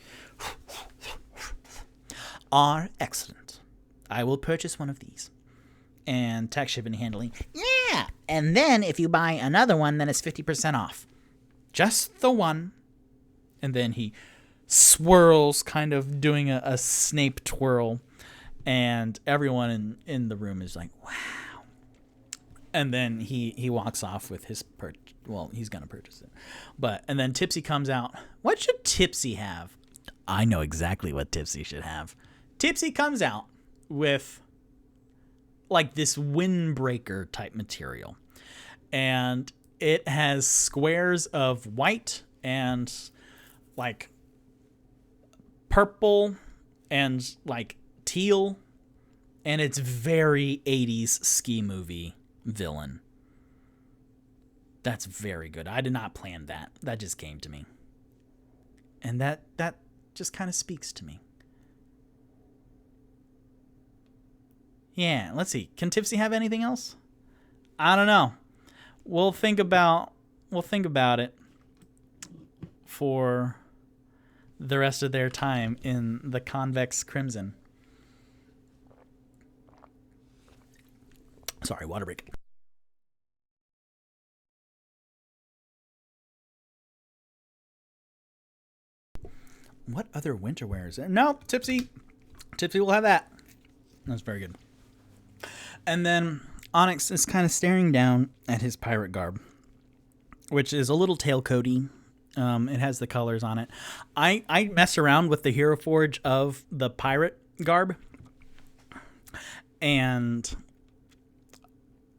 are excellent. I will purchase one of these." And tax, shipping, and handling. Yeah, and then if you buy another one, then it's 50% off. Just the one. And then he swirls, kind of doing a Snape twirl. And everyone in the room is like, wow. And then he walks off with his well, he's going to purchase it. And then Tipsy comes out. What should Tipsy have? I know exactly what Tipsy should have. Tipsy comes out with like this windbreaker type material. And it has squares of white and like purple and like teal, and it's very 80s ski movie villain. That's very good. I did not plan that. That just came to me. And that just kind of speaks to me. Yeah, let's see. Can Tipsy have anything else? I don't know. We'll think about it for the rest of their time in the convex crimson. Sorry, water break. What other winter wear is there? No, Tipsy will have that. That's very good. And then Onyx is kind of staring down at his pirate garb, which is a little tailcoaty. It has the colors on it. I mess around with the Hero Forge of the pirate garb, and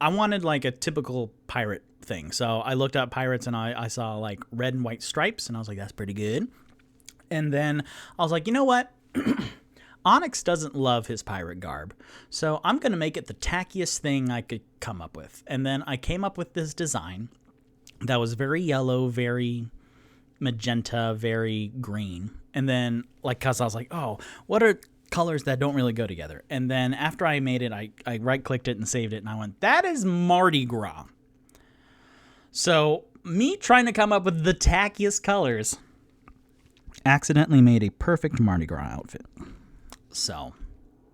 I wanted like a typical pirate thing. So I looked up pirates and I saw like red and white stripes, and I was like, that's pretty good. And then I was like, you know what? Onyx doesn't love his pirate garb, so I'm going to make it the tackiest thing I could come up with. And then I came up with this design that was very yellow, very magenta, very green. And then, like, because I was like, oh, what are colors that don't really go together? And then after I made it, I right-clicked it and saved it, and I went, that is Mardi Gras. So me trying to come up with the tackiest colors accidentally made a perfect Mardi Gras outfit. So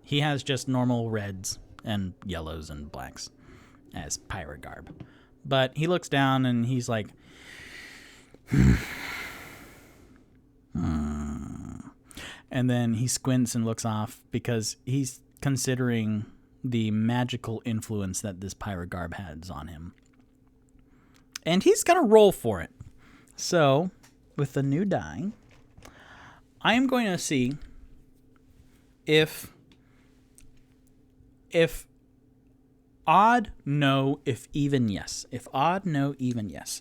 he has just normal reds and yellows and blacks as pirate garb. But he looks down and he's like, and then he squints and looks off because he's considering the magical influence that this pirate garb has on him. And he's going to roll for it. So, with the new die, I am going to see if odd, no, if even, yes. If odd, no, even, yes.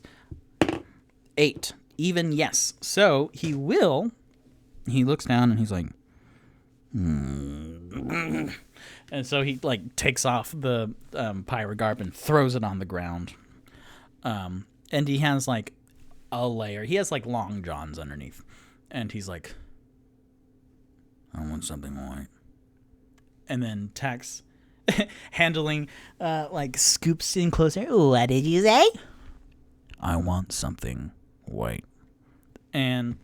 8. Even, yes. So he looks down and he's like, and so he like takes off the pirate garb and throws it on the ground. And he has like a layer. He has like long johns underneath. And he's like, I want something white. And then Tex, handling, like scoops in closer. What did you say? I want something white. And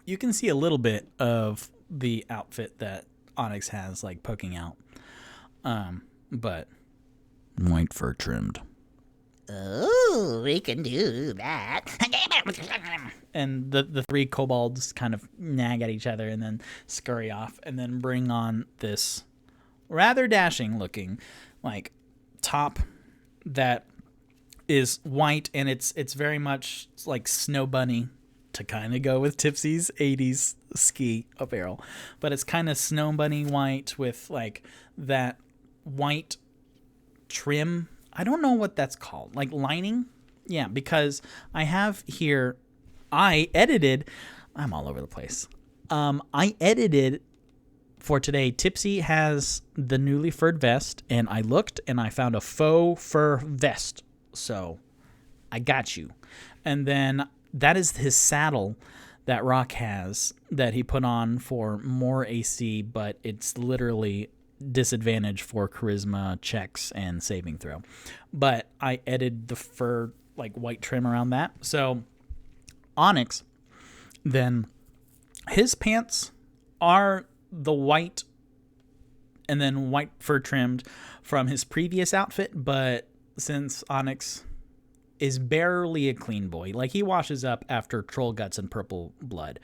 you can see a little bit of the outfit that Onyx has, like poking out. But white fur trimmed. Oh, we can do that. And the three kobolds kind of nag at each other and then scurry off and then bring on this rather dashing looking like top that is white, and it's very much like Snow Bunny to kind of go with Tipsy's 80s ski apparel. But it's kind of Snow Bunny white with like that white trim. I don't know what that's called. Like lining? Yeah, because I have here, I'm all over the place. I edited for today. Tipsy has the newly furred vest, and I looked and I found a faux fur vest. So I got you. And then that is his saddle that Rock has that he put on for more AC, but it's literally disadvantage for charisma checks and saving throw. But I edited the fur like white trim around that. So Onyx, then his pants are the white and then white fur trimmed from his previous outfit, but since Onyx is barely a clean boy, like he washes up after troll guts and purple blood,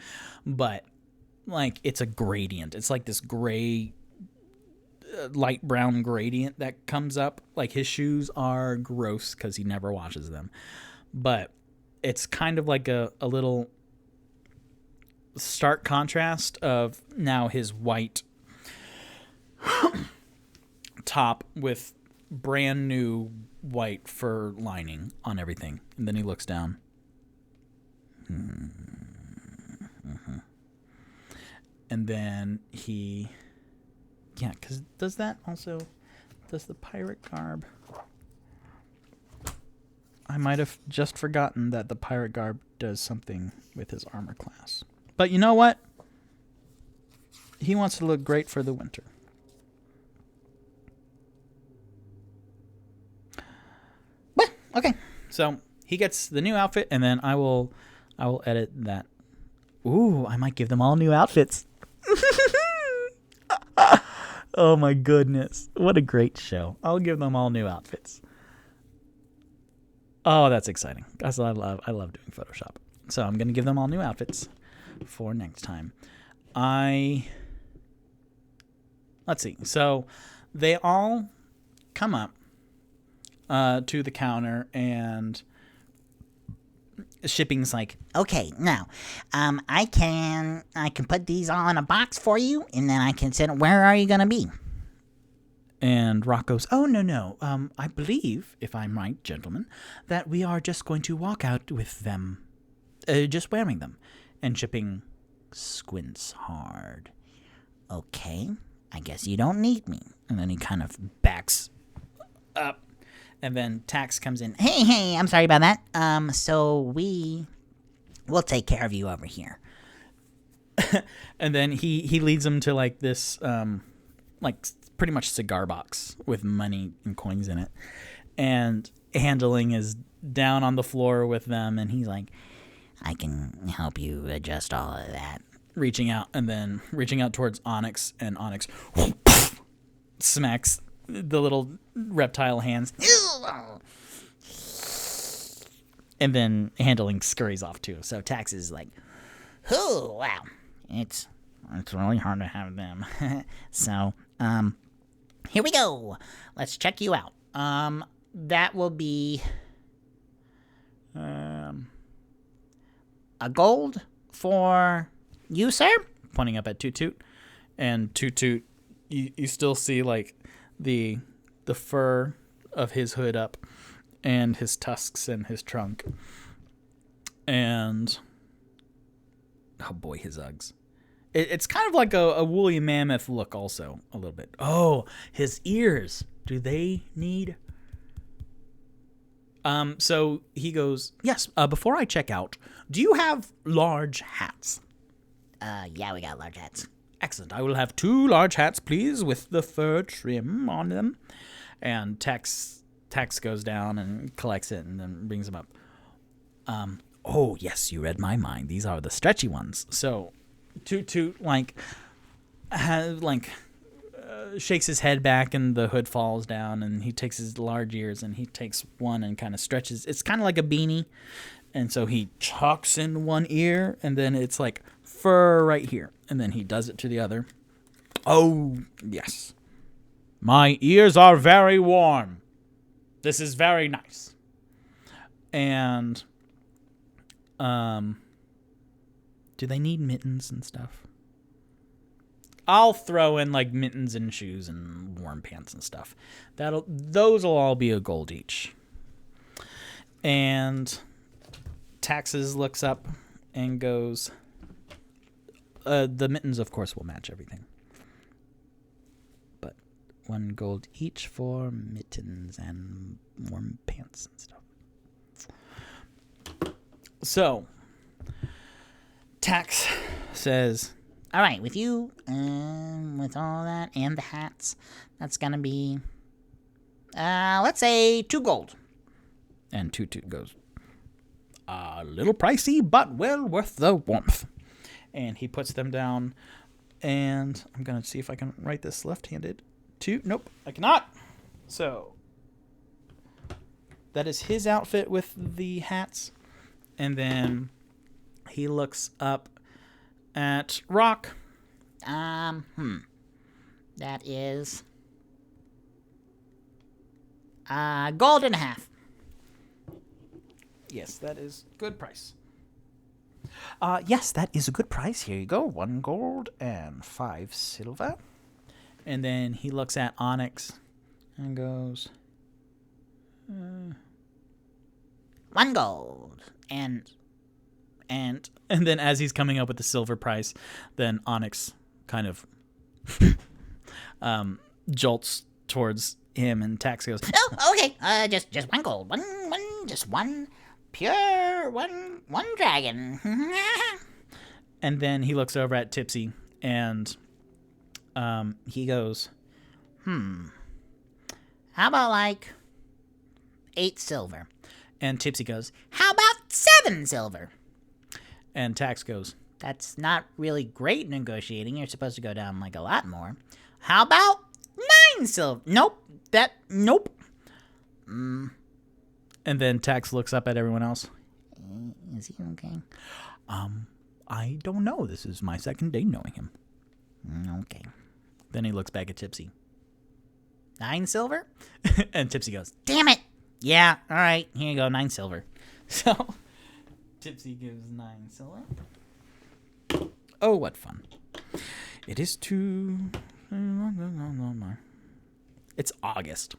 but like it's a gradient. It's like this gray, light brown gradient that comes up. Like his shoes are gross because he never washes them, but it's kind of like a little stark contrast of now his white top with brand new white fur lining on everything. And then he looks down. Mm-hmm. And then he, yeah, because does the pirate garb, I might have just forgotten that the pirate garb does something with his armor class. But you know what? He wants to look great for the winter. Okay, so he gets the new outfit, and then I will edit that. Ooh, I might give them all new outfits. Oh my goodness, what a great show! I'll give them all new outfits. Oh, that's exciting. That's what I love doing Photoshop. So I'm gonna give them all new outfits for next time. Let's see. So they all come up to the counter, and shipping's like, Okay, now, I can put these all in a box for you, and then I can send. Where are you gonna be? and Rock goes, oh, no. I believe, if I'm right, gentlemen, that we are just going to walk out with them, just wearing them. And shipping squints hard. Okay, I guess you don't need me. And then he kind of backs up. And then Tax comes in. Hey, I'm sorry about that. So we'll take care of you over here. And then he leads him to like this, like pretty much cigar box with money and coins in it. And Handling is down on the floor with them, and he's like, I can help you adjust all of that. reaching out towards Onyx, and Onyx smacks the little reptile hands. And then Handling scurries off too. So Tax is like, Oh, wow. It's really hard to have them. So, here we go. Let's check you out. That will be a gold for you, sir. pointing up at Toot Toot. And Toot Toot, you still see like the fur of his hood up, and his tusks and his trunk. And oh boy, his Uggs. It's kind of like a woolly mammoth look also, a little bit. Oh, his ears. Do they need... So he goes, yes, before I check out, do you have large hats? Yeah, we got large hats. Excellent. I will have 2 large hats, please, with the fur trim on them. And Tax goes down and collects it and then brings them up. Oh, yes, you read my mind. These are the stretchy ones. So Toot Toot, shakes his head back, and the hood falls down, and he takes his large ears, and he takes one and kind of stretches. It's kind of like a beanie. And so he chucks in one ear, and then it's like fur right here. And then he does it to the other. Oh, yes. My ears are very warm. This is very nice. And, do they need mittens and stuff? I'll throw in like mittens and shoes and warm pants and stuff. Those will all be a gold each. And Taxes looks up and goes, the mittens, of course, will match everything. But 1 gold each for mittens and warm pants and stuff. So, Tax says, All right, with you, with all that and the hats, that's gonna be, let's say 2 gold. and Toot Toot goes, a little pricey, but well worth the warmth. And he puts them down, and I'm going to see if I can write this left-handed. Nope, I cannot. So, that is his outfit with the hats. And then he looks up at Rock. That is, gold and a half. Yes, that is good price. Yes, that is a good price. Here you go. 1 gold and 5 silver. And then he looks at Onyx and goes, 1 gold. and then as he's coming up with the silver price, then Onyx kind of jolts towards him, and Tax goes, Oh, okay. Just 1 gold. Just one pure one dragon. and then he looks over at Tipsy, and he goes, How about like 8 silver? And Tipsy goes, How about 7 silver? and Tax goes, That's not really great negotiating. You're supposed to go down like a lot more. How about 9 silver? Nope. Nope. and then Tax looks up at everyone else. Is he okay? I don't know. This is my second day knowing him. Okay. Then he looks back at Tipsy. 9 silver? And Tipsy goes, Damn it. Yeah, all right. Here you go, 9 silver. so Tipsy gives 9 silver. Oh, what fun. It is It's August.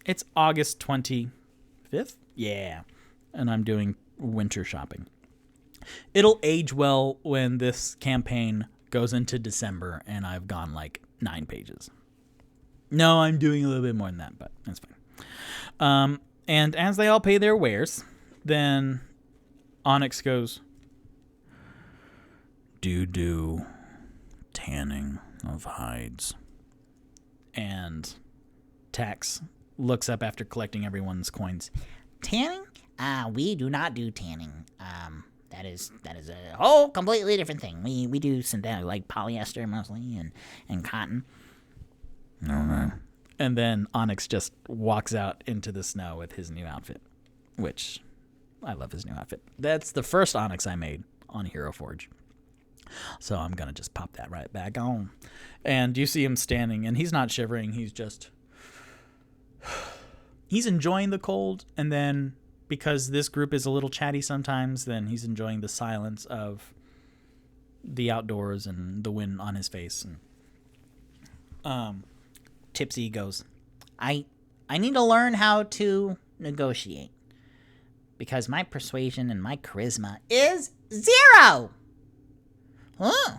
It's August 25th? Yeah. And I'm doing winter shopping. It'll age well when this campaign goes into December and I've gone like 9 pages. No, I'm doing a little bit more than that, but that's fine. And as they all pay their wares, then Onyx goes, do tanning of hides. And Tax looks up after collecting everyone's coins. Tanning? We do not do tanning. That is a whole completely different thing. We do synthetic, like polyester mostly, and cotton. Okay. And then Onyx just walks out into the snow with his new outfit, which I love his new outfit. That's the first Onyx I made on Hero Forge. So I'm going to just pop that right back on. And you see him standing, and he's not shivering. He's just... he's enjoying the cold, and then because this group is a little chatty sometimes, then he's enjoying the silence of the outdoors and the wind on his face. And Tipsy goes, I need to learn how to negotiate because my persuasion and my charisma is 0. Huh.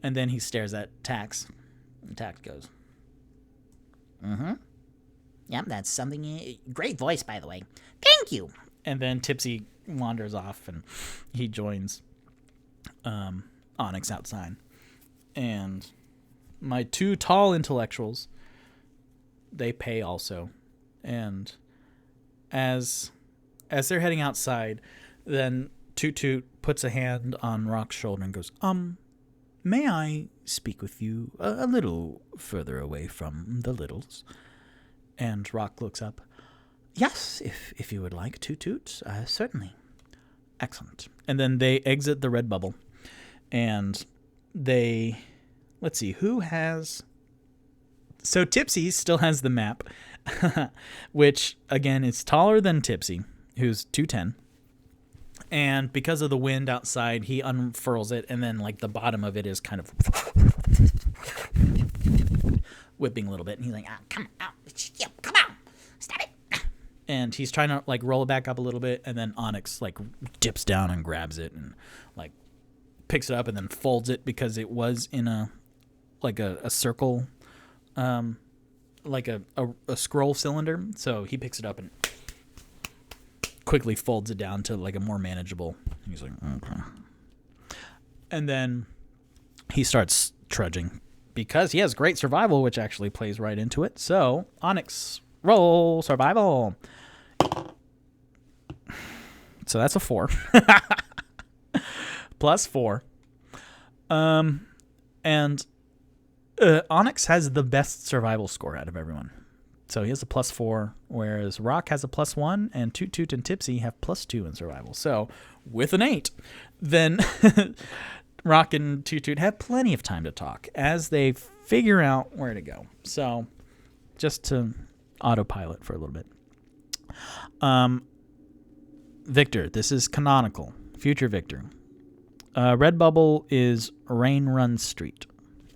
And then he stares at Tax. And Tax goes, Yep, that's something. Great voice, by the way. Thank you. and then Tipsy wanders off and he joins Onyx outside. And my 2 tall intellectuals, they pay also. And as they're heading outside, then Toot Toot puts a hand on Rock's shoulder and goes, may I speak with you a little further away from the littles? And Rock looks up. Yes, if you would like, Toot Toot, certainly. Excellent. And then they exit the red bubble, and they, let's see, who has... So Tipsy still has the map, which, again, is taller than Tipsy, who's 210. And because of the wind outside, he unfurls it, and then, like, the bottom of it is kind of whipping a little bit. And he's like, Come on. Stop it. and he's trying to, like, roll it back up a little bit, and then Onyx, like, dips down and grabs it and, like, picks it up and then folds it because it was in a circle, like a scroll cylinder. So he picks it up and quickly folds it down to, like, a more manageable. He's like, okay. And then he starts trudging because he has great survival, which actually plays right into it. So Onyx, roll survival. So that's a 4. Plus 4. And Onyx has the best survival score out of everyone. So he has a plus 4, whereas Rock has a plus 1, and Toot Toot and Tipsy have plus 2 in survival. So with an 8, then Rock and Toot Toot have plenty of time to talk as they figure out where to go. So just to autopilot for a little bit. Victor, this is canonical. Future Victor. Red bubble is Rain Run Street,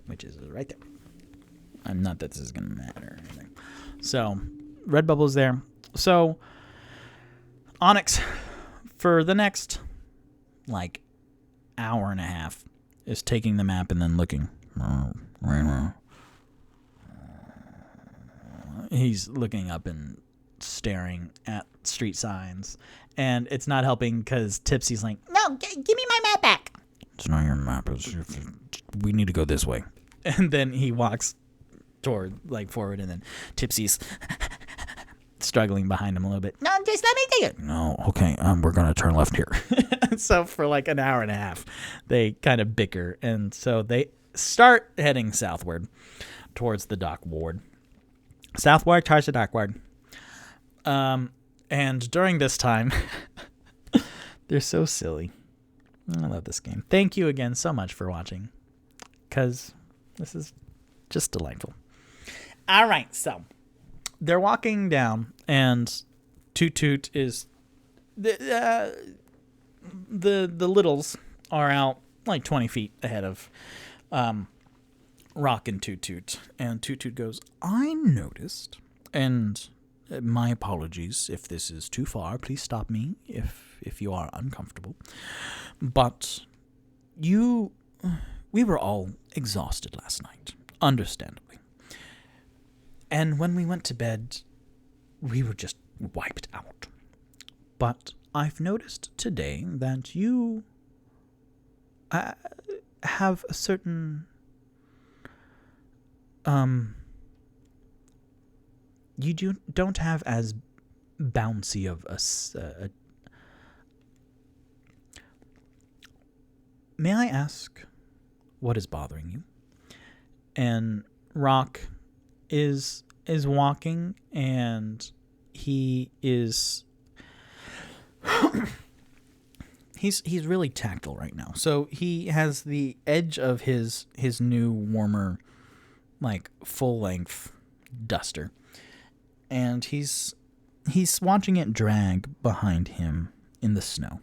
which is right there. I'm not that this is going to matter or anything. So, red bubble is there. So, Onyx, for the next, like, hour and a half, is taking the map and then looking. He's looking up and staring at street signs. And it's not helping because Tipsy's like, No, give me my map back. it's not your map. We need to go this way. And then he walks forward, and then Tipsy's struggling behind him a little bit. No, just let me take it. No, okay, we're going to turn left here. So for like an hour and a half, they kind of bicker. And so they start heading southward towards the dock ward. Southward towards the dock ward. And during this time, they're so silly. I love this game. Thank you again so much for watching, because this is just delightful. All right, so they're walking down, and Toot Toot is the littles are out like 20 feet ahead of Rock and Toot Toot, and Toot Toot goes, I noticed, and my apologies if this is too far. Please stop me if you are uncomfortable. But we were all exhausted last night, understandably. And when we went to bed, we were just wiped out. But I've noticed today that you have a certain you don't have as bouncy of a May I ask what is bothering you? And Rock is walking, and he is he's really tactile right now. So he has the edge of his new warmer, like, full length duster, and he's watching it drag behind him in the snow.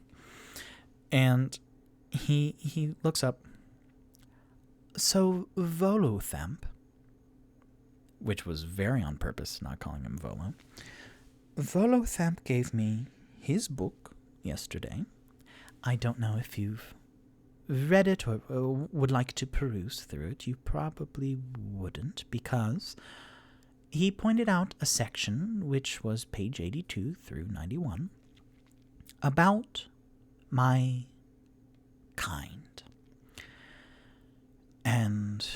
And he looks up. So Volothamp, which was very on purpose, not calling him Volo. Volothamp gave me his book yesterday. I don't know if you've read it or would like to peruse through it. You probably wouldn't, because he pointed out a section, which was page 82 through 91, about my kind. And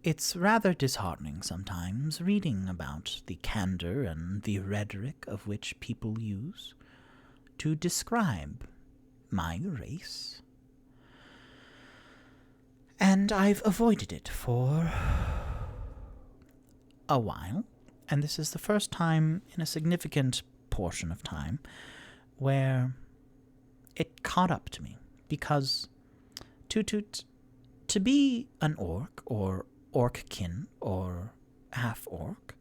it's rather disheartening sometimes reading about the candor and the rhetoric of which people use to describe my race. And I've avoided it for a while, and this is the first time in a significant portion of time where it caught up to me, because to be an orc, or orckin, or half-orc,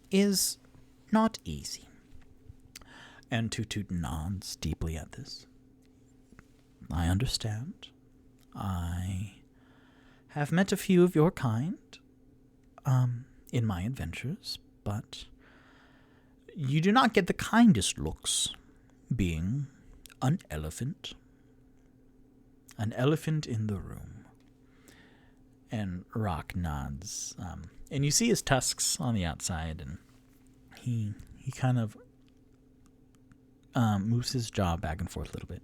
is not easy. And Toot Toot nods deeply at this. I understand. I have met a few of your kind in my adventures, but you do not get the kindest looks being an elephant. An elephant in the room. And Rock nods. And you see his tusks on the outside, and he kind of moves his jaw back and forth a little bit.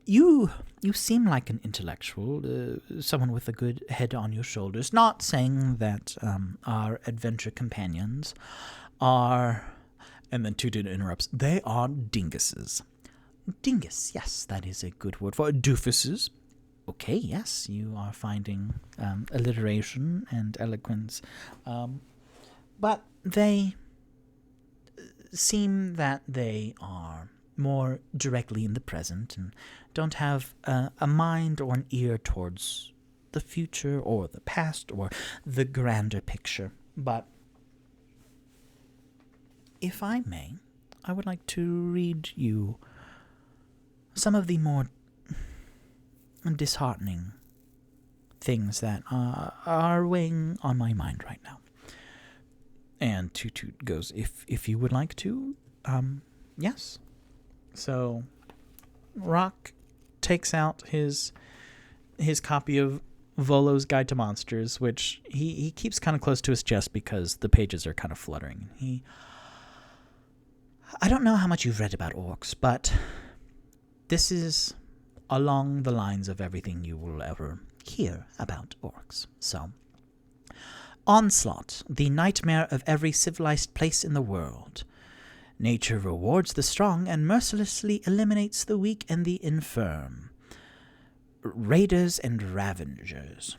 You seem like an intellectual, someone with a good head on your shoulders. Not saying that our adventure companions are... And then Toot Toot interrupts. They are dinguses. Dingus, yes, that is a good word for doofuses. Okay, yes, you are finding alliteration and eloquence. But they seem that they are more directly in the present and don't have a mind or an ear towards the future or the past or the grander picture. But if I may, I would like to read you some of the more disheartening things that are weighing on my mind right now. And Toot Toot goes, if you would like to, yes. So Rock takes out his copy of Volo's Guide to Monsters, which he keeps kind of close to his chest because the pages are kind of fluttering. I don't know how much you've read about orcs, but this is along the lines of everything you will ever hear about orcs. So, Onslaught, the nightmare of every civilized place in the world. Nature rewards the strong and mercilessly eliminates the weak and the infirm. Raiders and Ravengers.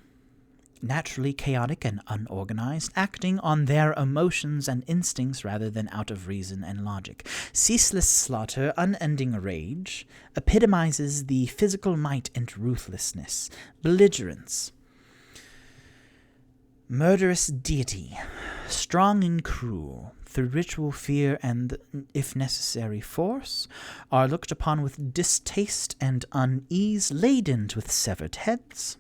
Naturally chaotic and unorganized, acting on their emotions and instincts rather than out of reason and logic. Ceaseless slaughter, unending rage, epitomizes the physical might and ruthlessness. Belligerence. Murderous deity, strong and cruel, through ritual fear and, if necessary, force, are looked upon with distaste and unease, laden with severed heads.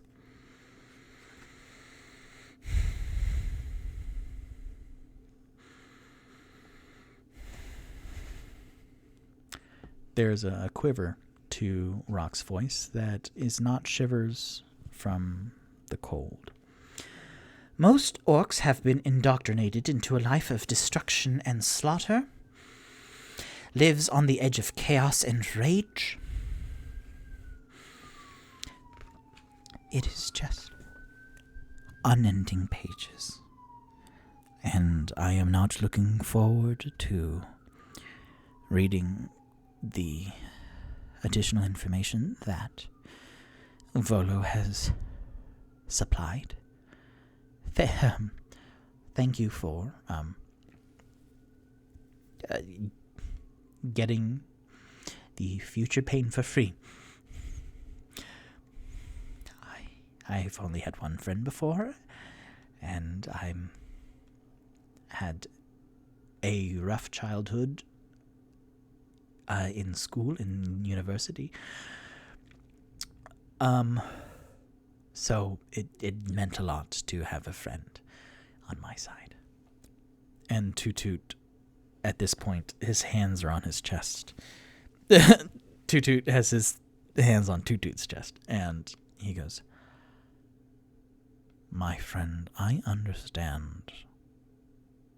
There's a quiver to Rock's voice that is not shivers from the cold. Most orcs have been indoctrinated into a life of destruction and slaughter, lives on the edge of chaos and rage. It is just unending pages, and I am not looking forward to reading the additional information that Volo has supplied. Thank you for getting the future pain for free. I've only had one friend before, and I had a rough childhood in school, in university. So it meant a lot to have a friend on my side. And Toot, at this point, his hands are on his chest. Toot has his hands on Toot's chest, and he goes, "My friend, I understand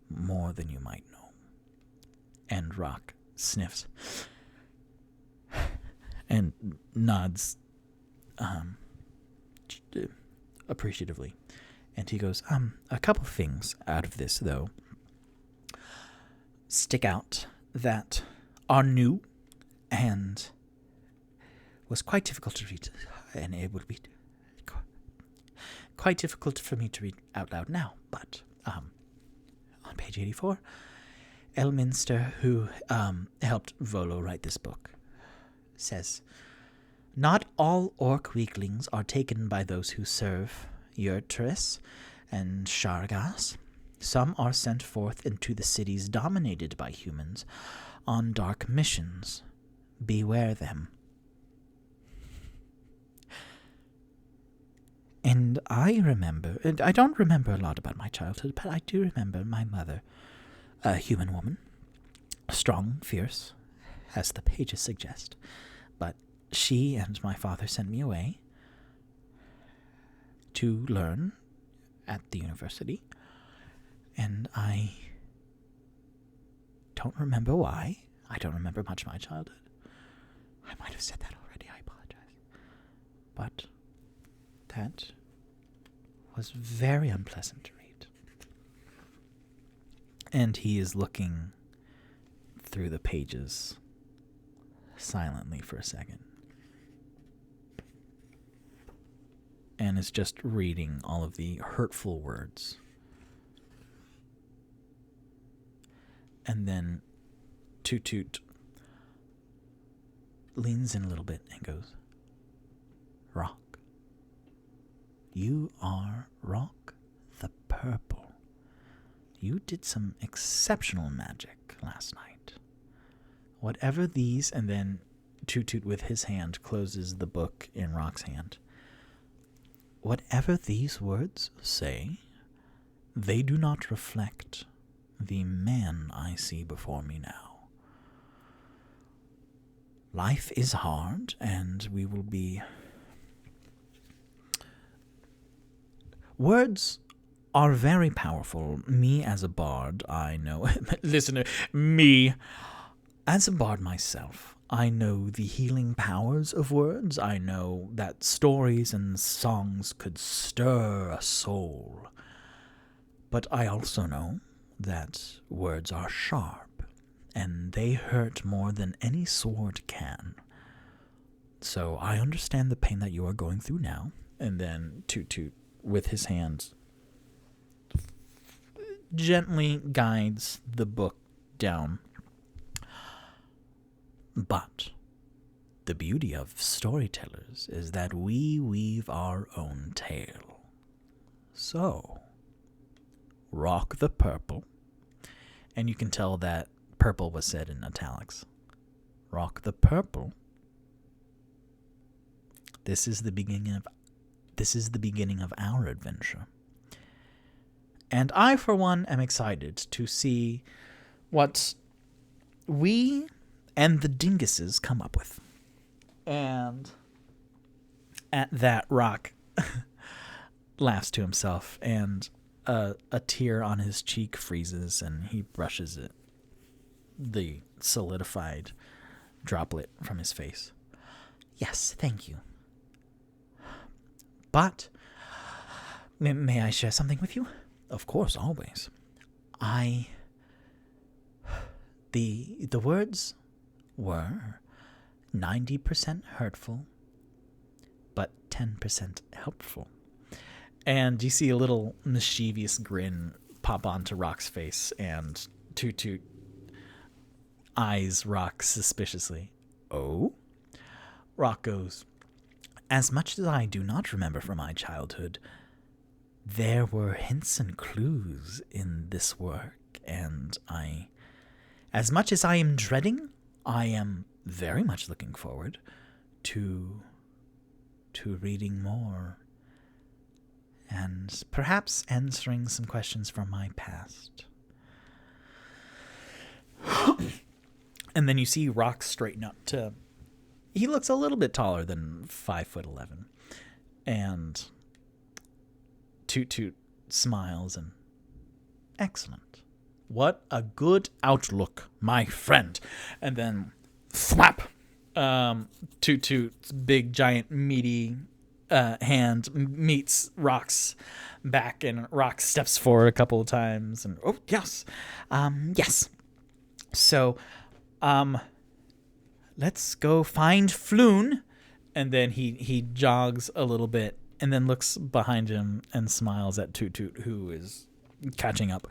more than you might know." And Rock sniffs and nods appreciatively. And he goes, a couple things out of this, though, stick out that are new and was quite difficult to read, and it would be quite difficult for me to read out loud now. But on page 84, Elminster, who helped Volo write this book, says, "Not all orc weaklings are taken by those who serve Yurtris and Shargas. Some are sent forth into the cities dominated by humans on dark missions. Beware them." And I remember, and I don't remember a lot about my childhood, but I do remember my mother, a human woman, strong, fierce, as the pages suggest, but she and my father sent me away to learn at the university, and I don't remember why. I don't remember much of my childhood. I might have said that already, I apologize. But that was very unpleasant to read. And he is looking through the pages silently for a second, and is just reading all of the hurtful words. And then Toot leans in a little bit and goes, "Rock, you are Rock the Purple. You did some exceptional magic last night. Whatever these," and then Toot with his hand closes the book in Rock's hand. "Whatever these words say, they do not reflect the man I see before me now. Life is hard, and we will be... Words are very powerful. Me as a bard, I know..." Listener, me as a bard myself, I know the healing powers of words. I know that stories and songs could stir a soul. But I also know that words are sharp, and they hurt more than any sword can. So I understand the pain that you are going through now. And then Toot Toot, with his hands, gently guides the book down. But the beauty of storytellers is that we weave our own tale. So, rock the purple. And you can tell that purple was said in italics. Rock the purple. This is the beginning of our adventure. And I, for one, am excited to see what we and the dinguses come up with. And at that, Rock laughs to himself, and a tear on his cheek freezes, and he brushes it, the solidified droplet from his face. Yes, thank you. But may I share something with you? Of course, always. The words were 90% hurtful, but 10% helpful. And you see a little mischievous grin pop onto Rock's face, and Toot Toot eyes Rock suspiciously. Oh? Rock goes, as much as I do not remember from my childhood, there were hints and clues in this work, and as much as I am dreading, I am very much looking forward to reading more and perhaps answering some questions from my past. And then you see Rock straighten up to... He looks a little bit taller than 5'11", and Toot Toot smiles and... Excellent. What a good outlook, my friend. And then, thwap! Toot Toot's big, giant, meaty hand meets Rock's back, and Rock steps forward a couple of times, and oh, yes. Yes. So, let's go find Floon. And then he jogs a little bit and then looks behind him and smiles at Toot Toot, who is catching up.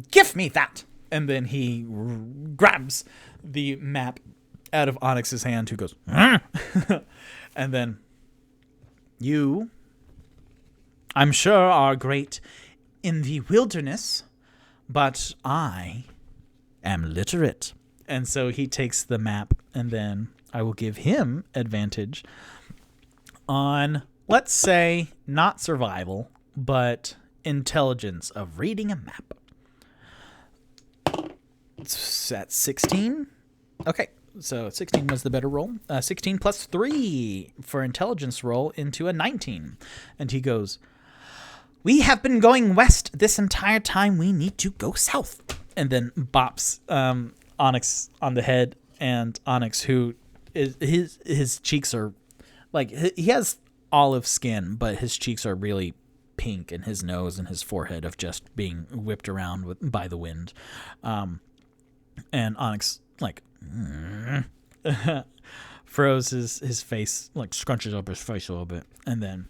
Give me that! And then he grabs the map out of Onyx's hand, who goes, and then you, I'm sure, are great in the wilderness, but I am literate. And so he takes the map, and then I will give him advantage on, let's say, not survival, but intelligence of reading a map. It's at 16. Okay, so 16 was the better roll. 16 plus 3 for intelligence roll into a 19. And he goes, we have been going west this entire time. We need to go south. And then bops Onyx on the head, and Onyx, who is his cheeks are like, he has olive skin, but his cheeks are really pink, and his nose and his forehead of just being whipped around by the wind. And Onyx like froze his face, like scrunches up his face a little bit, and then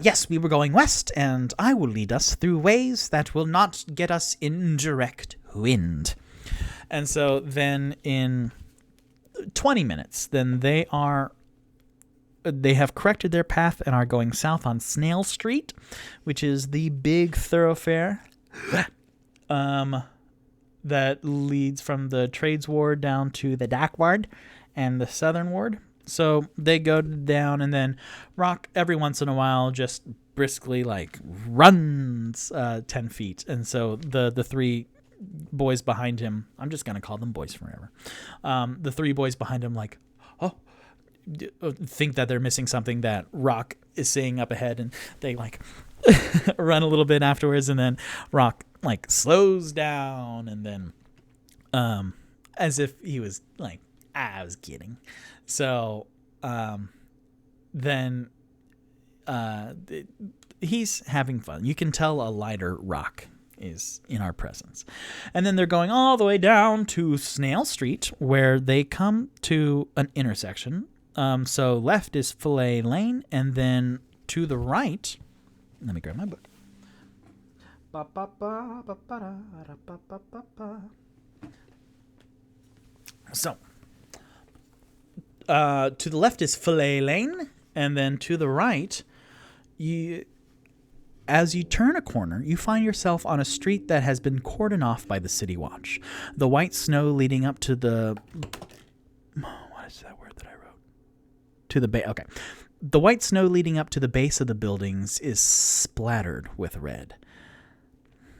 yes, we were going west, and I will lead us through ways that will not get us in direct wind. And so then in 20 minutes, then they have corrected their path and are going south on Snail Street, which is the big thoroughfare that leads from the Trades Ward down to the Dak Ward and the Southern Ward. So they go down, and then Rock every once in a while just briskly like runs 10 feet. And so the three boys behind him, I'm just going to call them boys forever. The three boys behind him like, oh, think that they're missing something that Rock is saying up ahead, and they like run a little bit afterwards, and then Rock like slows down, and then as if he was like, I was kidding. So then he's having fun. You can tell a lighter rock is in our presence. And then they're going all the way down to Snail Street, where they come to an intersection. So left is Fillet Lane, and then to the right, let me grab my book. So, to the left is Fillet Lane, and then to the right, as you turn a corner, you find yourself on a street that has been cordoned off by the City Watch. The white snow leading up to the... What is that word that I wrote? To the base. Okay. The white snow leading up to the base of the buildings is splattered with red.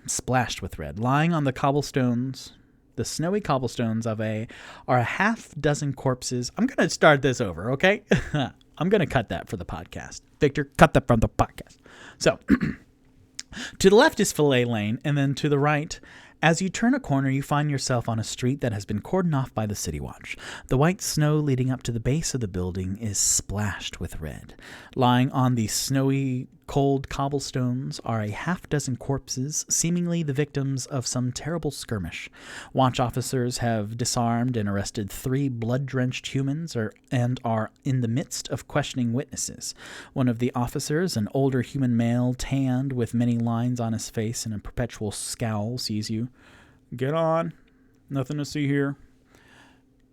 Splashed with red. Lying on the cobblestones... The snowy cobblestones are a half dozen corpses. I'm going to start this over, okay? I'm going to cut that for the podcast. Victor, cut that from the podcast. So, to the left is Fillet Lane, and then to the right, as you turn a corner, you find yourself on a street that has been cordoned off by the City Watch. The white snow leading up to the base of the building is splashed with red. Lying on the snowy, cold cobblestones are a half dozen corpses, seemingly the victims of some terrible skirmish. Watch officers have disarmed and arrested 3 blood-drenched humans and are in the midst of questioning witnesses. One of the officers, an older human male, tanned with many lines on his face and a perpetual scowl, sees you. Get on. Nothing to see here.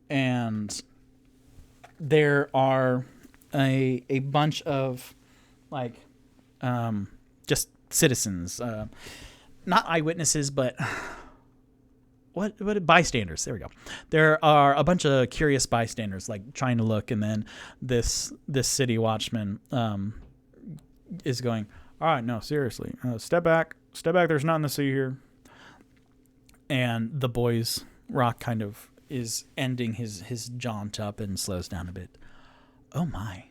And there are a bunch of, just citizens, not eyewitnesses, but what bystanders. There we go. There are a bunch of curious bystanders, trying to look, and then this city watchman is going, all right, no, seriously, step back. There's nothing to see here. And the boy's rock kind of is ending his jaunt up and slows down a bit. Oh my.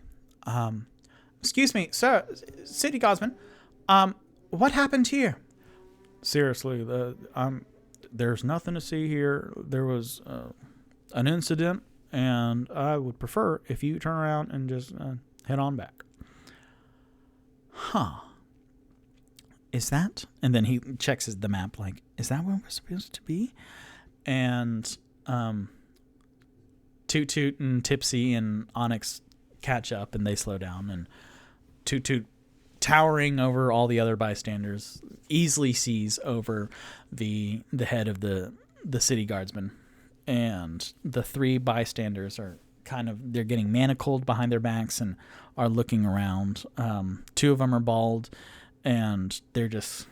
Excuse me, sir, City Guardsman. What happened here? Seriously, there's nothing to see here. There was an incident, and I would prefer if you turn around and just head on back. Huh. Is that? And then he checks the map, is that where we're supposed to be? And Toot Toot and Tipsy and Onyx catch up, and they slow down, and Toot Toot, towering over all the other bystanders, easily sees over the head of the city guardsman. And the 3 bystanders are they're getting manacled behind their backs and are looking around. 2 of them are bald, and they're just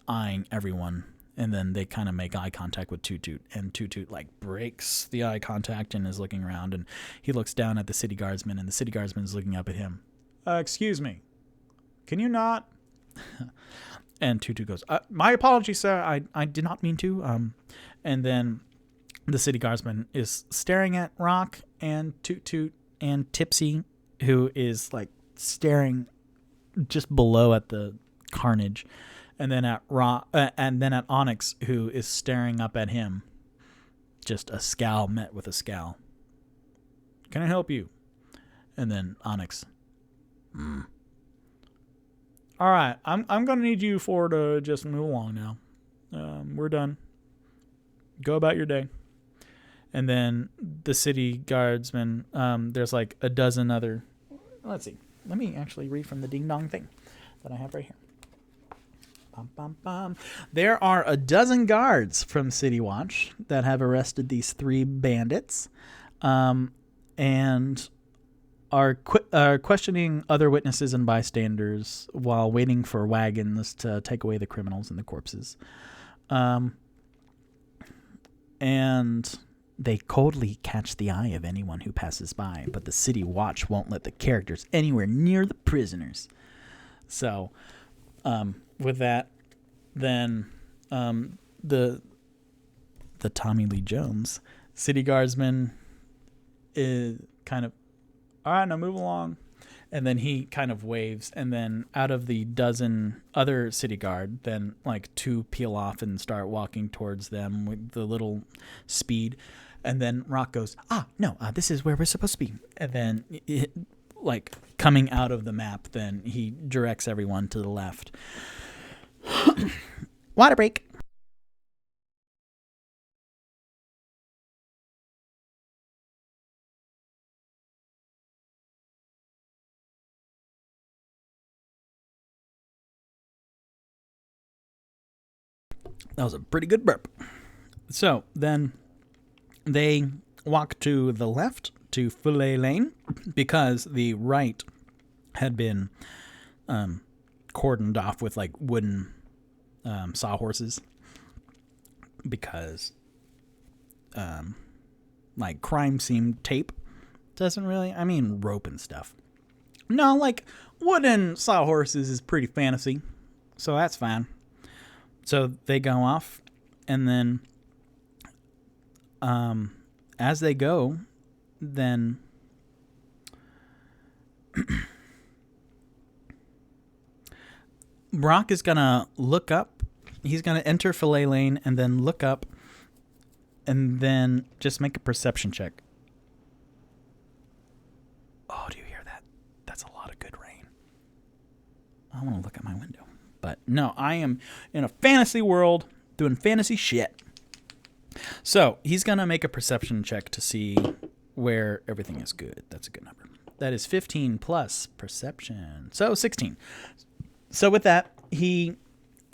eyeing everyone. And then they kind of make eye contact with Toot Toot, and Toot Toot breaks the eye contact and is looking around, and he looks down at the city guardsman, and the city guardsman is looking up at him. Excuse me, can you not? And Toot Toot goes, my apologies, sir, I did not mean to. And then the city guardsman is staring at Rock and Toot Toot and Tipsy, who is staring just below at the carnage. And then at Onyx, who is staring up at him. Just a scowl met with a scowl. Can I help you? And then Onyx. All right, I'm gonna need you 4 to just move along now. We're done. Go about your day. And then the city guardsman. There's a dozen other. Let's see. Let me actually read from the ding dong thing that I have right here. Bum, bum, bum. There are a dozen guards from City Watch that have arrested these 3 bandits, and are questioning other witnesses and bystanders while waiting for wagons to take away the criminals and the corpses. And they coldly catch the eye of anyone who passes by, but the City Watch won't let the characters anywhere near the prisoners. So, with that, then the Tommy Lee Jones city guardsman is kind of, all right, now move along. And then he kind of waves, and then out of the dozen other city guard, then 2 peel off and start walking towards them with the little speed. And then Rock goes, no, this is where we're supposed to be. And then like coming out of the map, then he directs everyone to the left. Water break. That was a pretty good burp. So then they walk to the left to Fillet Lane because the right had been cordoned off with like wooden sawhorses because like crime scene tape doesn't really, I mean rope and stuff. No, like wooden sawhorses is pretty fantasy, so that's fine. So they go off, and then as they go, then Brock is going to look up. He's going to enter Fillet Lane and then look up and then just make a perception check. Oh, do you hear that? That's a lot of good rain. I want to look at my window. But no, I am in a fantasy world doing fantasy shit. So he's going to make a perception check to see where everything is good. That's a good number. That is 15 plus perception. So 16. So with that, he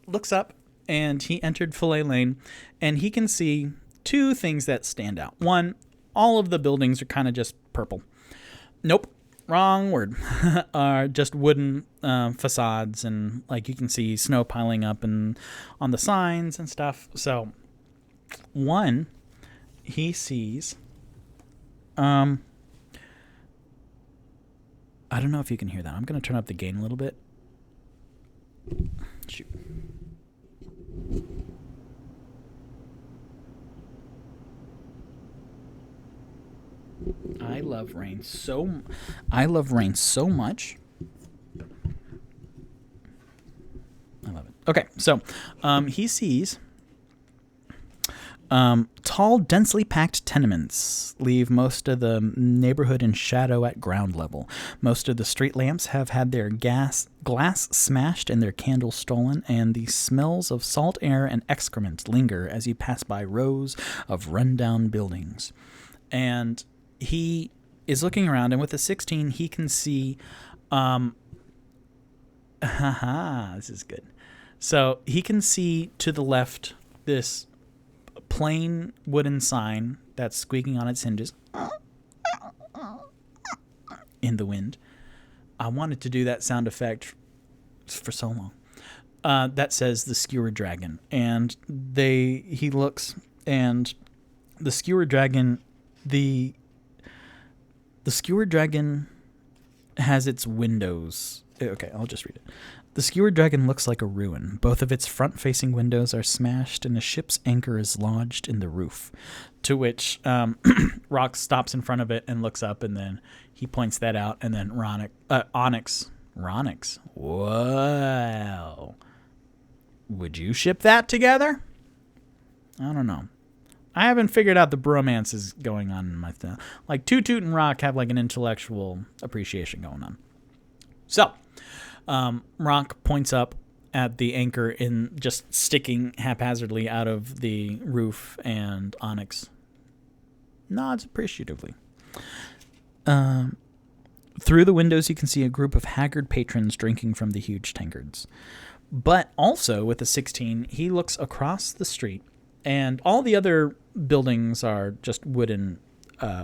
looks up and he entered Fillet Lane and he can see two things that stand out. One, all of the buildings are kind of just purple. Nope. Wrong word. Are just wooden facades, and like you can see snow piling up and on the signs and stuff. So one, he sees I don't know if you can hear that. I'm going to turn up the gain a little bit. Shoot. I love rain so much. I love it. Okay, so he sees tall, densely packed tenements leave most of the neighborhood in shadow at ground level. Most of the street lamps have had their glass smashed and their candles stolen, and the smells of salt air and excrement linger as you pass by rows of rundown buildings. And he is looking around, and with a 16, he can see, this is good. So he can see to the left this plain wooden sign that's squeaking on its hinges in the wind. I wanted to do that sound effect for so long. That says the Skewered Dragon, and he looks, and the Skewered Dragon, the Skewered Dragon has its windows. Okay, I'll just read it. The Skewered Dragon looks like a ruin. Both of its front-facing windows are smashed, and a ship's anchor is lodged in the roof. To which Rock stops in front of it and looks up, and then he points that out, and then Onyx. Whoa. Would you ship that together? I don't know. I haven't figured out the bromances going on in my thing. Like, Toot Toot and Rock have like an intellectual appreciation going on. So, Rock points up at the anchor in just sticking haphazardly out of the roof, and Onyx nods appreciatively. Through the windows, you can see a group of haggard patrons drinking from the huge tankards. But also, with a 16, he looks across the street, and all the other buildings are just wooden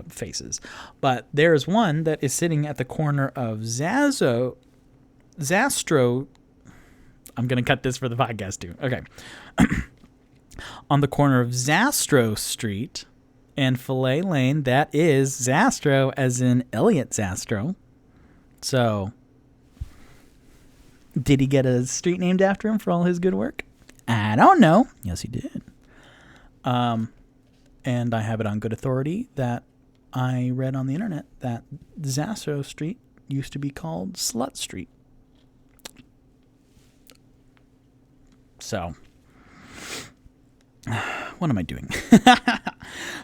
faces. But there's one that is sitting at the corner of Zastro. I'm going to cut this for the podcast too. Okay. On the corner of Zastro Street and Fillet Lane, that is Zastro as in Elliot Zastro. So, did he get a street named after him for all his good work? I don't know. Yes, he did. And I have it on good authority that I read on the internet that Zastro Street used to be called Slut Street. So, what am I doing?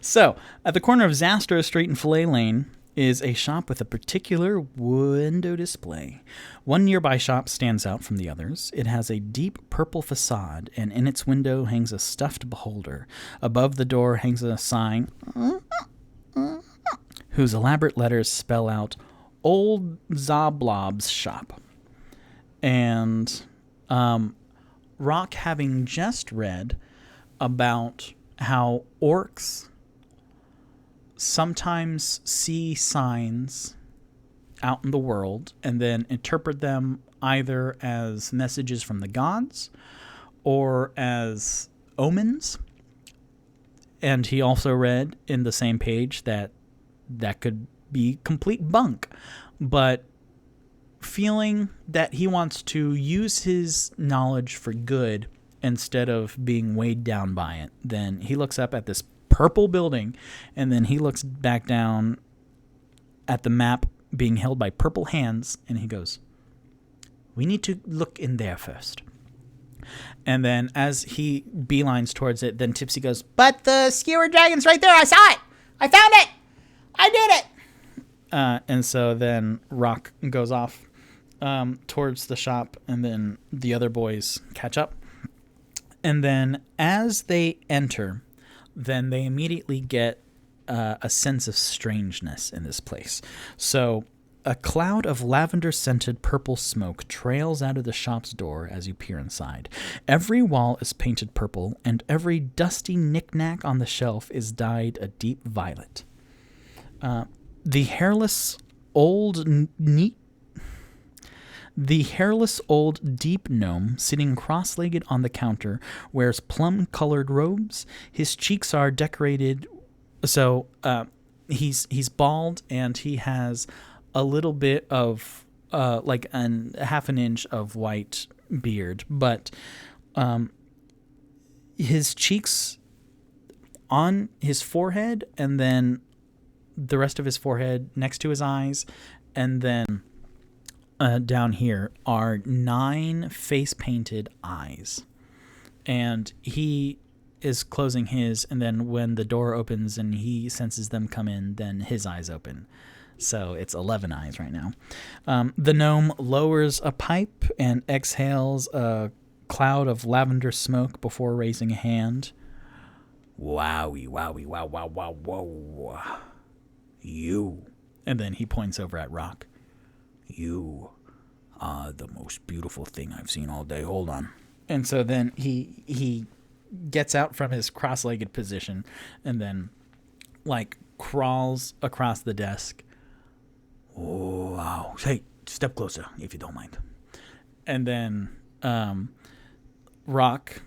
So, at the corner of Zastro Street and Fillet Lane, is a shop with a particular window display. One nearby shop stands out from the others. It has a deep purple facade, and in its window hangs a stuffed beholder. Above the door hangs a sign whose elaborate letters spell out Old Zablob's shop. And Rock, having just read about how orcs sometimes see signs out in the world and then interpret them either as messages from the gods or as omens. And he also read in the same page that could be complete bunk. But feeling that he wants to use his knowledge for good instead of being weighed down by it, then he looks up at this purple building, and then he looks back down at the map being held by purple hands, and he goes, "We need to look in there first." And then as he beelines towards it, then Tipsy goes, But the Skewered Dragon's right there. I saw it. I found it. I did it. and so then Rock goes off towards the shop, and then the other boys catch up. And then as they enter, then they immediately get a sense of strangeness in this place. So a cloud of lavender-scented purple smoke trails out of the shop's door as you peer inside. Every wall is painted purple, and every dusty knick-knack on the shelf is dyed a deep violet. The hairless old deep gnome, sitting cross-legged on the counter, wears plum-colored robes. His cheeks are decorated, so he's bald, and he has a little bit of like half an inch of white beard, but his cheeks on his forehead, and then the rest of his forehead next to his eyes, and then down here are 9 face-painted eyes. And he is closing his, and then when the door opens and he senses them come in, then his eyes open. So it's 11 eyes right now. The gnome lowers a pipe and exhales a cloud of lavender smoke before raising a hand. "Wowie, wowie, wow, wow, wow, wow. You." And then he points over at Rock. "You are the most beautiful thing I've seen all day. Hold on." And so then he gets out from his cross-legged position and then like crawls across the desk. "Oh, wow. Hey, step closer if you don't mind." And then Rock,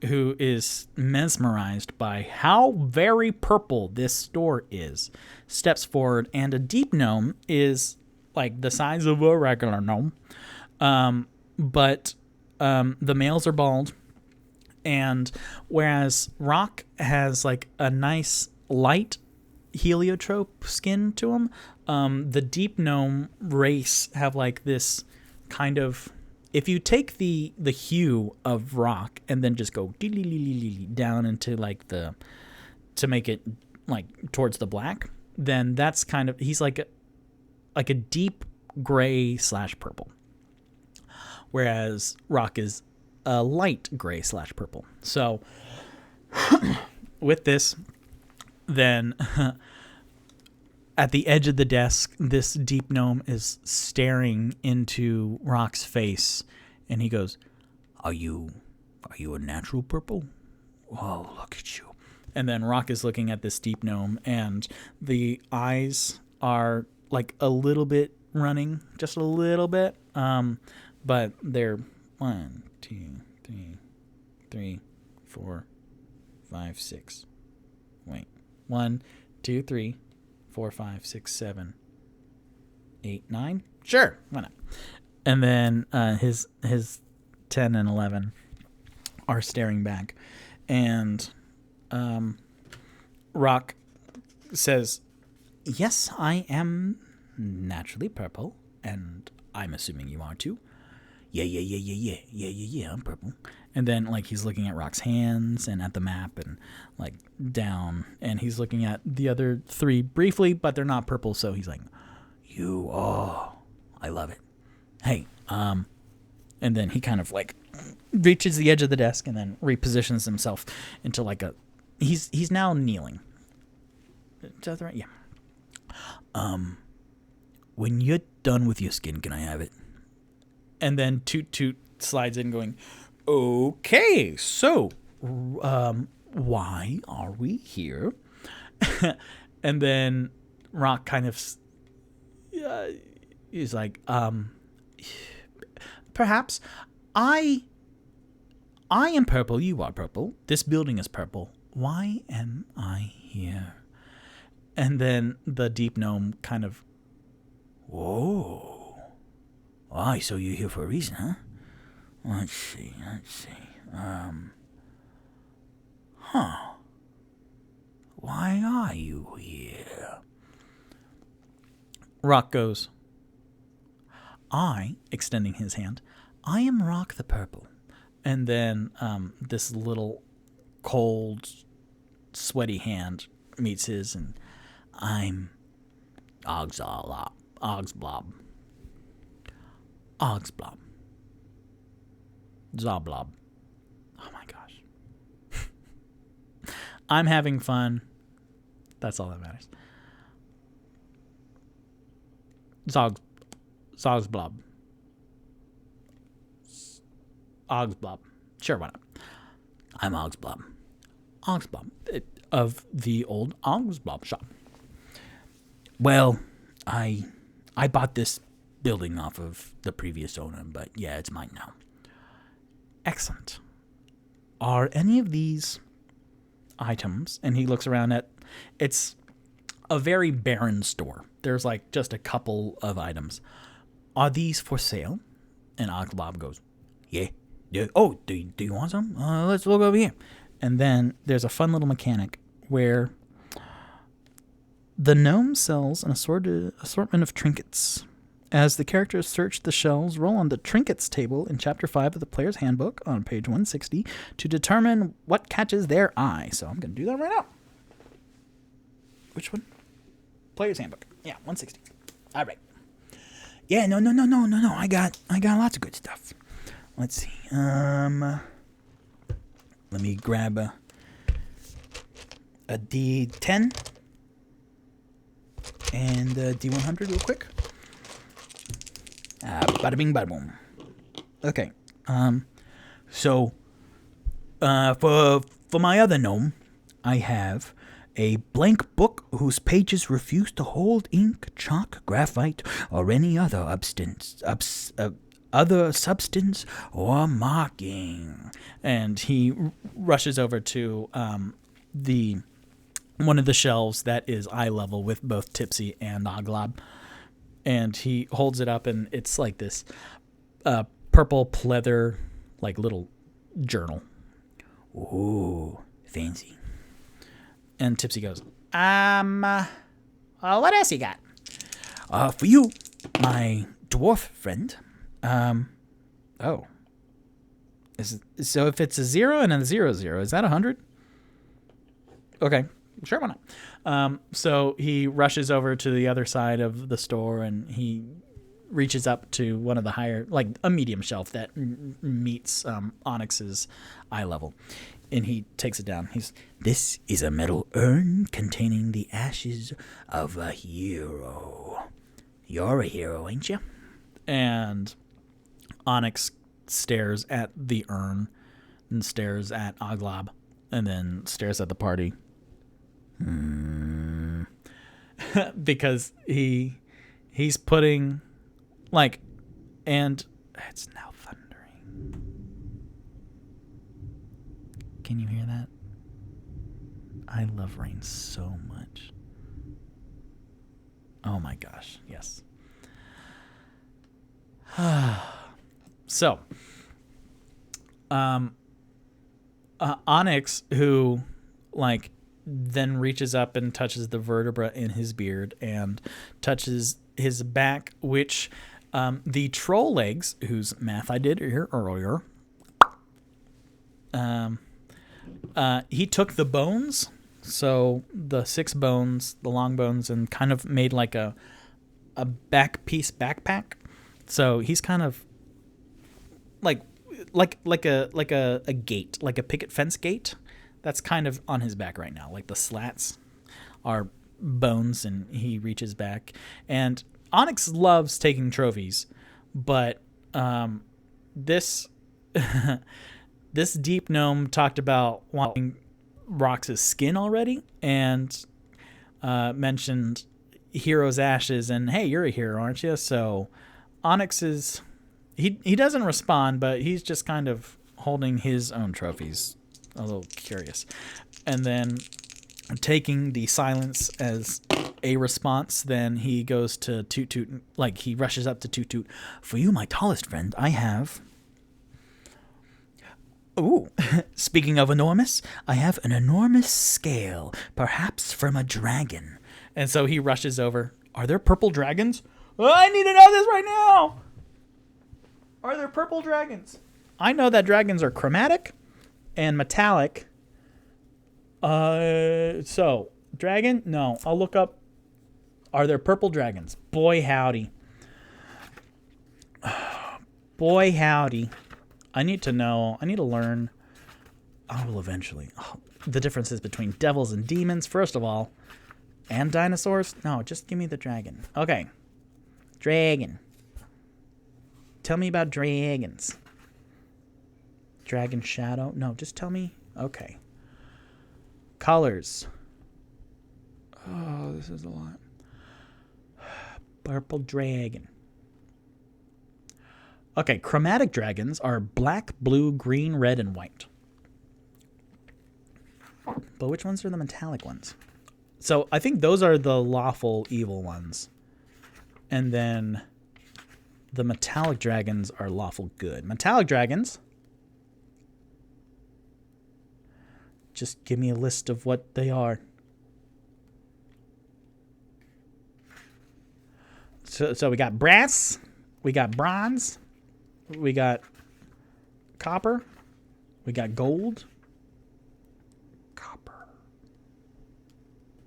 who is mesmerized by how very purple this store is, steps forward, and a deep gnome is like the size of a regular gnome. But the males are bald, and whereas Rock has like a nice light heliotrope skin to him, the deep gnome race have like this kind of, if you take the hue of Rock and then just go down into like to make it like towards the black, then that's kind of, he's like a deep gray / purple, whereas Rock is a light gray / purple. So with this, then at the edge of the desk, this deep gnome is staring into Rock's face, and he goes, Are you a natural purple? Oh, look at you." And then Rock is looking at this deep gnome, and the eyes are like a little bit running, just a little bit, but they're 1, 2, 3, 3, 4, 5, 6. Wait, 1, 2, 3, 4, 5, 6, 7, 8, 9. Sure, why not? And then his 10 and 11 are staring back, and Rock says, "Yes, I am naturally purple, and I'm assuming you are too." Yeah, I'm purple. And then, like, he's looking at Rock's hands and at the map and, like, down. And he's looking at the other 3 briefly, but they're not purple, so he's like, I love it. Hey, and then he kind of, like, reaches the edge of the desk and then repositions himself into, like, he's now kneeling. Is that right? Yeah. When you're done with your skin, can I have it? And then Toot slides in going, okay, so why are we here? And then Rock kind of is like, perhaps I am purple, you are purple, this building is purple. Why am I here? And then the deep gnome kind of, whoa. Why, so you're here for a reason, huh? Let's see. Why are you here? Rock goes, extending his hand, I am Rock the Purple. And then this little cold, sweaty hand meets his, and I'm Ogsblob. Zoblob. Oh my gosh. I'm having fun. That's all that matters. Zogsblob. Ogsblob. Sure, why not? I'm Ogsblob. Of the old Ogsblob shop. Well, I bought this building off of the previous owner, but yeah, it's mine now. Excellent. Are any of these items, and he looks around at, it's a very barren store. There's like just a couple of items. Are these for sale? And Ogsblob goes, yeah. Oh, do you want some? Let's look over here. And then there's a fun little mechanic where the gnome sells an assortment of trinkets. As the characters search the shelves, roll on the trinkets table in Chapter 5 of the Player's Handbook on page 160 to determine what catches their eye. So I'm going to do that right now. Which one? Player's Handbook. Yeah, 160. All right. Yeah, no. I got lots of good stuff. Let's see. Let me grab a D10 and a D100 real quick. Bada bing, bada boom. Okay. So, for my other gnome, I have a blank book whose pages refuse to hold ink, chalk, graphite, or any other substance or marking. And he rushes over to one of the shelves that is eye level with both Tipsy and Oglob. And he holds it up, and it's like this purple pleather, like little journal. Ooh, fancy. And Tipsy goes, what else you got? For you, my dwarf friend. So if it's a 0 and a 0, is that 100? Okay. Sure, why not? So he rushes over to the other side of the store, and he reaches up to one of the higher, like a medium shelf that meets Onyx's eye level. And he takes it down. This is a metal urn containing the ashes of a hero. You're a hero, ain't you? And Onyx stares at the urn and stares at Oglob and then stares at the party. Because he's putting, like, and it's now thundering. Can you hear that? I love rain so much. Oh my gosh, yes. So, Onyx, who, like, then reaches up and touches the vertebra in his beard and touches his back, which the troll legs, whose math I did here earlier, He took the bones, so the 6 bones, the long bones, and kind of made like a back piece backpack. So he's kind of like a gate, like a picket fence gate. That's kind of on his back right now. Like the slats are bones, and he reaches back. And Onyx loves taking trophies, but this this deep gnome talked about wanting Rox's skin already, and mentioned Hero's Ashes, and hey, you're a hero, aren't you? So Onyx is he doesn't respond, but he's just kind of holding his own trophies, a little curious. And then taking the silence as a response, then he goes to Toot Toot, like he rushes up to Toot Toot. For you, my tallest friend, I have... Ooh, speaking of enormous, I have an enormous scale, perhaps from a dragon. And so he rushes over. Are there purple dragons? Oh, I need to know this right now. Are there purple dragons? I know that dragons are chromatic and metallic. So, dragon? No, I'll look up. Are there purple dragons? Boy, howdy. Boy, howdy. I need to know. I need to learn. I will eventually. The differences between devils and demons, first of all. And dinosaurs? No, just give me the dragon. Okay. Dragon. Tell me about dragons. Dragon shadow? No, just tell me. Okay. Colors. Oh, this is a lot. Purple dragon. Okay, chromatic dragons are black, blue, green, red, and white. But which ones are the metallic ones? So I think those are the lawful evil ones. And then the metallic dragons are lawful good. Metallic dragons. Just give me a list of what they are. So we got brass, we got bronze, we got copper, we got gold. Copper.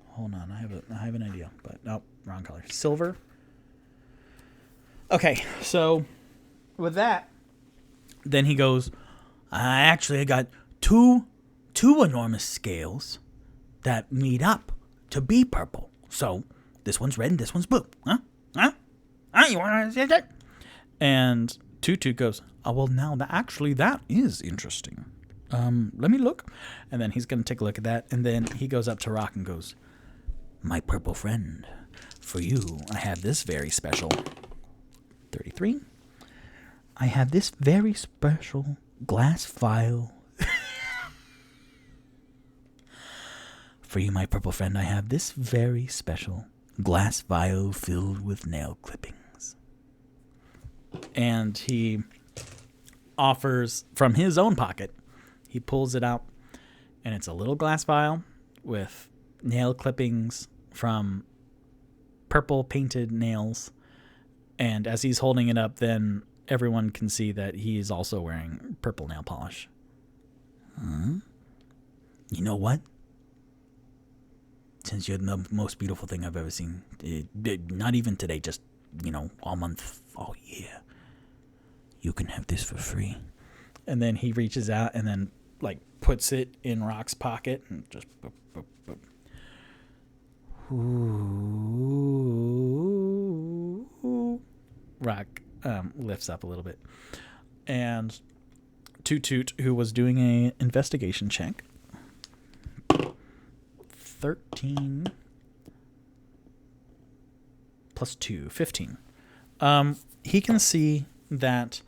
Hold on, I have an idea, but nope, wrong color. Silver. Okay, so with that, then he goes, I got two enormous scales that meet up to be purple. So this one's red and this one's blue. Huh? You want to see that? And Toot Toot goes, oh, well, now that is interesting. Let me look. And then he's going to take a look at that. And then he goes up to Rock and goes, my purple friend, for you, I have this very special 33. I have this very special glass vial. For you, my purple friend, I have this very special glass vial filled with nail clippings. And he offers from his own pocket. He pulls it out, and it's a little glass vial with nail clippings from purple painted nails. And as he's holding it up, then everyone can see that he's also wearing purple nail polish. You know what? Since you're the most beautiful thing I've ever seen, not even today, just, all month, all year, you can have this for free. And then he reaches out and then, puts it in Rock's pocket and just... boop, boop, boop. Ooh. Rock lifts up a little bit. And Toot Toot, who was doing an investigation check... 13 plus 2, 15. He can see that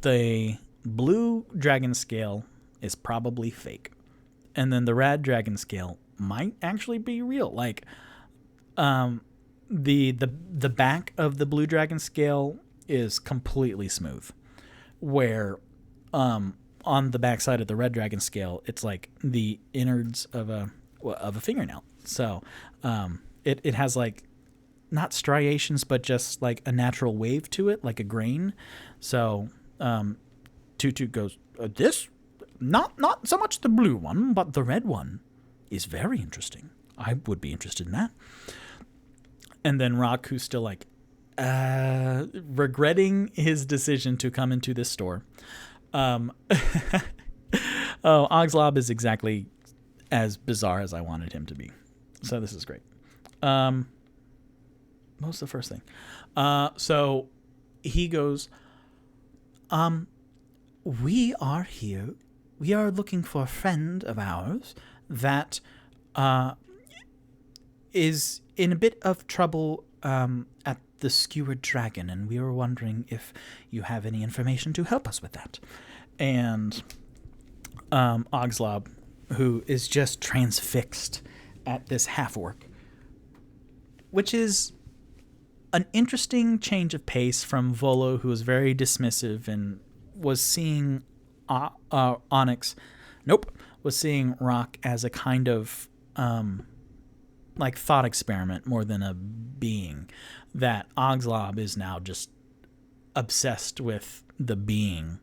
the blue dragon scale is probably fake. And then the red dragon scale might actually be real. The back of the blue dragon scale is completely smooth. Where on the back side of the red dragon scale, it's like the innards of a fingernail. So it has not striations, but just a natural wave to it, like a grain. So Toot Toot goes, Not so much the blue one, but the red one is very interesting. I would be interested in that. And then Rock, who's still like regretting his decision to come into this store. Ogslab is exactly as bizarre as I wanted him to be. So this is great. What was the first thing? So he goes, we are here. We are looking for a friend of ours that is in a bit of trouble at the Skewered Dragon, and we were wondering if you have any information to help us with that. And Ogslab, who is just transfixed at this half-orc, which is an interesting change of pace from Volo, who was very dismissive and was seeing Onyx, was seeing Rock as a kind of like thought experiment more than a being. That Ogslab is now just obsessed with the being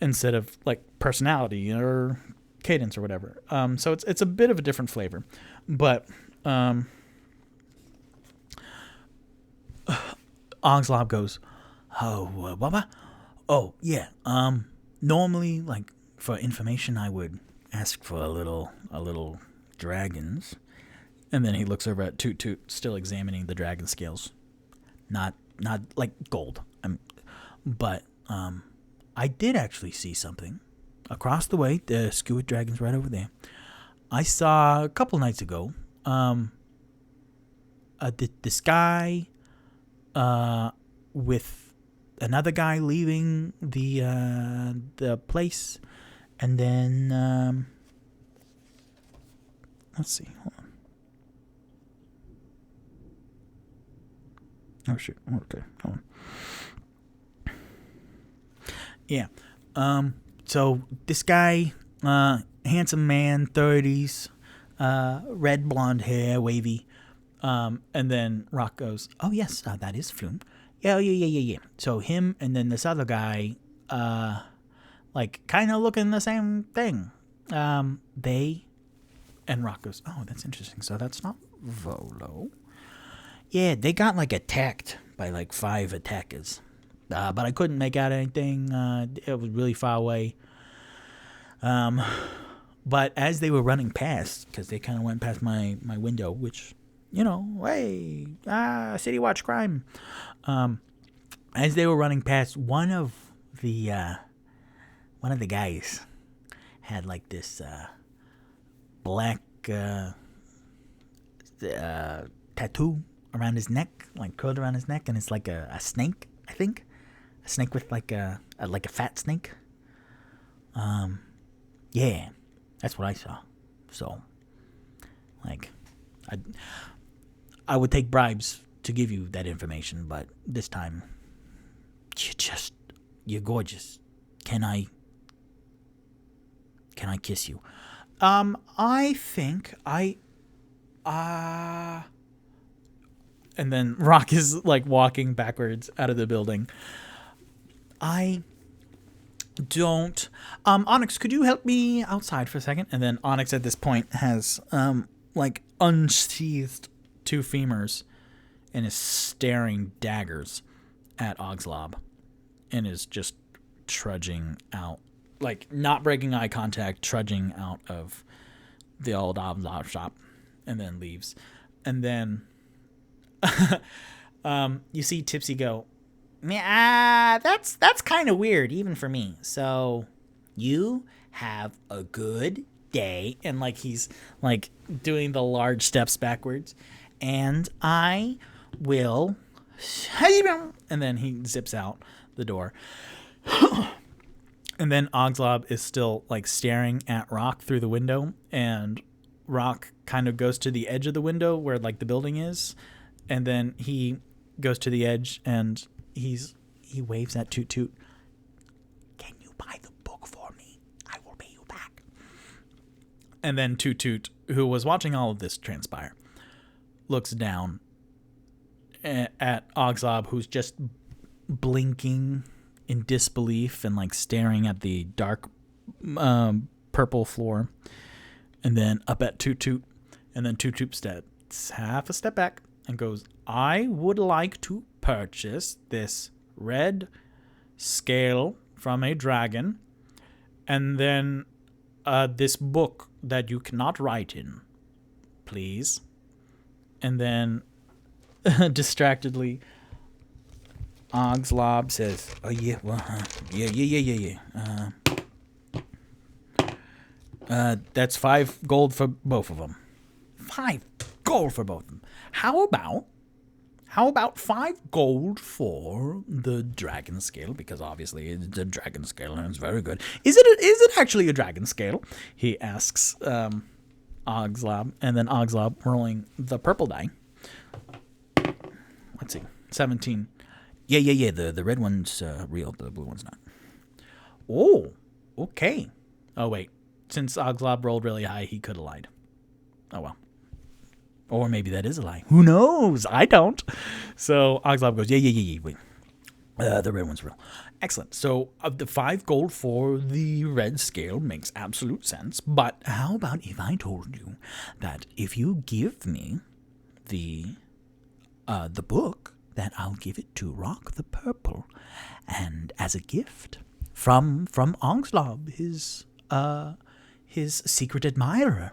instead of like personality or cadence or whatever. So it's a bit of a different flavor, but Ogslab goes, oh, Baba, oh yeah. Normally, like for information, I would ask for a little dragons. And then he looks over at Toot Toot, still examining the dragon scales. Not like gold. But I did actually see something. Across the way, the Skewered Dragon's right over there. I saw a couple nights ago this guy with another guy leaving the place. And then, let's see, hold on. Oh, shit. Okay, hold on. Yeah. So this guy, handsome man, 30s, red blonde hair, wavy. And then Rock goes, oh, yes, that is Flume. Yeah. So him and then this other guy, like, kind of looking the same thing. And Rock goes, oh, that's interesting. So that's not Volo. Yeah, they got, like, attacked by, like, 5 attackers. But I couldn't make out anything. It was really far away. But as they were running past, because they kind of went past my window, which, hey, City Watch crime. As they were running past, one of the guys had, like, this black tattoo around his neck, like curled around his neck, and it's like a snake, I think. A snake with like a fat snake. Yeah, that's what I saw. So, like, I would take bribes to give you that information, but this time, you're gorgeous. Can I kiss you? I think and then Rock is like walking backwards out of the building. I don't. Onyx, could you help me outside for a second? And then Onyx at this point has like unsheathed 2 femurs and is staring daggers at Ogslab and is just trudging out, like not breaking eye contact, trudging out of the old Ogslab shop, and then leaves. And then you see Tipsy go, that's kind of weird, even for me. So you have a good day. And like he's like doing the large steps backwards. And I will, and then he zips out the door. And then Ogslab is still like staring at Rock through the window, and Rock kind of goes to the edge of the window where like the building is, and then he goes to the edge and he waves at Toot Toot. Can you buy the book for me? I will pay you back. And then Toot Toot, who was watching all of this transpire, looks down at Ogslab, who's just blinking in disbelief and like staring at the dark purple floor, and then up at Toot Toot, and then Toot Toot steps half a step back and goes, I would like to purchase this red scale from a dragon, and then this book that you cannot write in, please. And then distractedly, Ogslob says, oh yeah, well, yeah. That's 5 gold for both of them. 5 gold for both of them. How about 5 gold for the dragon scale? Because obviously it's a dragon scale and it's very good. Is it actually a dragon scale? He asks Ogslob, and then Ogslob rolling the purple die. Let's see, 17. Yeah. The red one's real. The blue one's not. Oh, okay. Oh wait, since Ogslob rolled really high, he could have lied. Oh well. Or maybe that is a lie. Who knows? I don't. So Ogslob goes, yeah. Wait. The red one's real. Excellent. So the 5 gold for the red scale makes absolute sense. But how about if I told you that if you give me the book, that I'll give it to Rock the Purple, and as a gift from Ogslob, his secret admirer.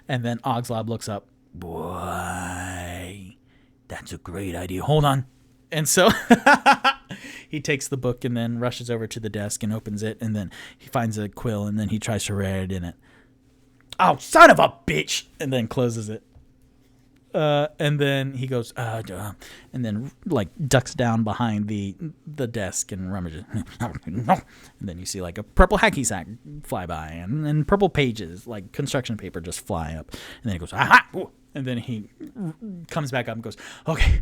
And then Ogslob looks up. Boy, that's a great idea. Hold on. And so he takes the book and then rushes over to the desk and opens it, and then he finds a quill, and then he tries to write in it. Oh, son of a bitch! And then closes it. And then he goes, and then like ducks down behind the desk and rummages. And then you see like a purple hacky sack fly by, and purple pages, like construction paper, just fly up. And then he goes, aha! Ooh. And then he comes back up and goes, okay,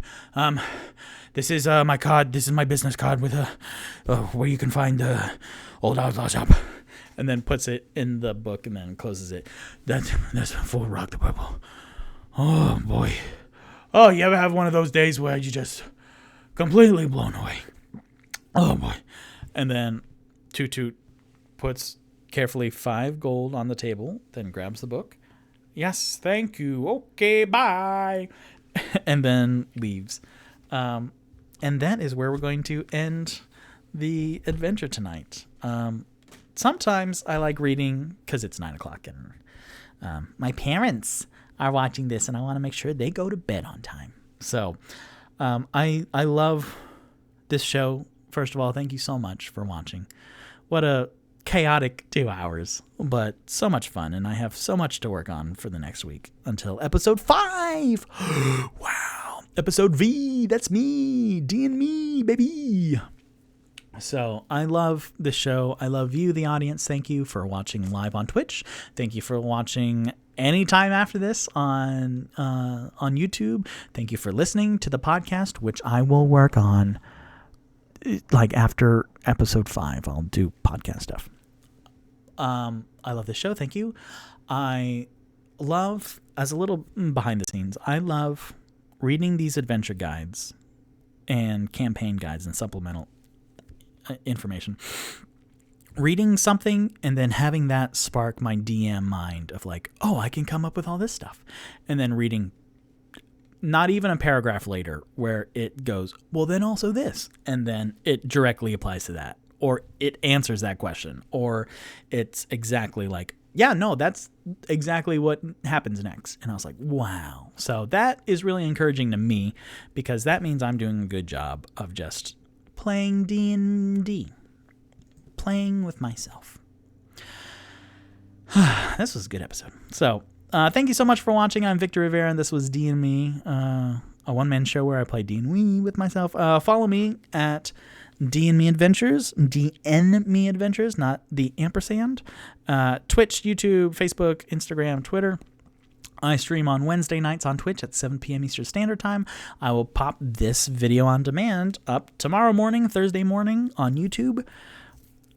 this is my card. This is my business card with where you can find the old outlaw shop. And then puts it in the book and then closes it. That's for Rock the Purple. Oh, boy. Oh, you ever have one of those days where you just completely blown away? Oh, boy. And then Toot Toot puts carefully 5 gold on the table, then grabs the book. Yes, thank you. Okay, bye. And then leaves. And that is where we're going to end the adventure tonight. Sometimes I like reading because it's 9 o'clock and my parents are watching this, and I want to make sure they go to bed on time. So I love this show. First of all, thank you so much for watching. What a chaotic 2 hours, but so much fun, and I have so much to work on for the next week until episode 5. Wow. Episode V, that's me, D&Me, baby. So I love the show. I love you, the audience. Thank you for watching live on Twitch. Thank you for watching anytime after this on YouTube. Thank you for listening to the podcast, which I will work on. Like after episode 5, I'll do podcast stuff. I love the show. Thank you. I love, as a little behind the scenes, I love reading these adventure guides and campaign guides and supplemental information. Reading something and then having that spark my DM mind of like, oh, I can come up with all this stuff. And then reading not even a paragraph later where it goes, well, then also this. And then it directly applies to that. Or it answers that question. Or it's exactly like, yeah, no, that's exactly what happens next. And I was like, wow. So that is really encouraging to me because that means I'm doing a good job of just playing D&D. Playing with myself. This was a good episode. So, thank you so much for watching. I'm Victor Rivera, and this was D&Me, a one-man show where I play D&Me with myself. Follow me at DnMeAdventures, DnMeAdventures, not the ampersand. Twitch, YouTube, Facebook, Instagram, Twitter. I stream on Wednesday nights on Twitch at 7 p.m. Eastern Standard Time. I will pop this video on demand up tomorrow morning, Thursday morning on YouTube.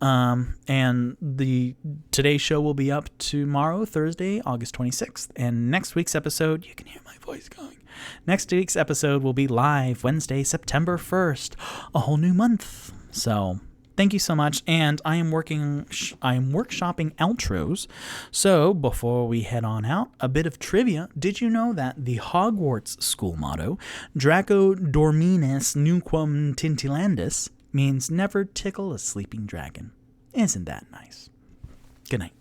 And the today's show will be up tomorrow, Thursday, August 26th. And next week's episode, you can hear my voice going. Next week's episode will be live Wednesday, September 1st, a whole new month. So Thank you so much. And I am workshopping outros. So before we head on out, a bit of trivia. Did you know that the Hogwarts school motto, Draco Dorminis Nunquam Tintilandis, means never tickle a sleeping dragon? Isn't that nice? Good night.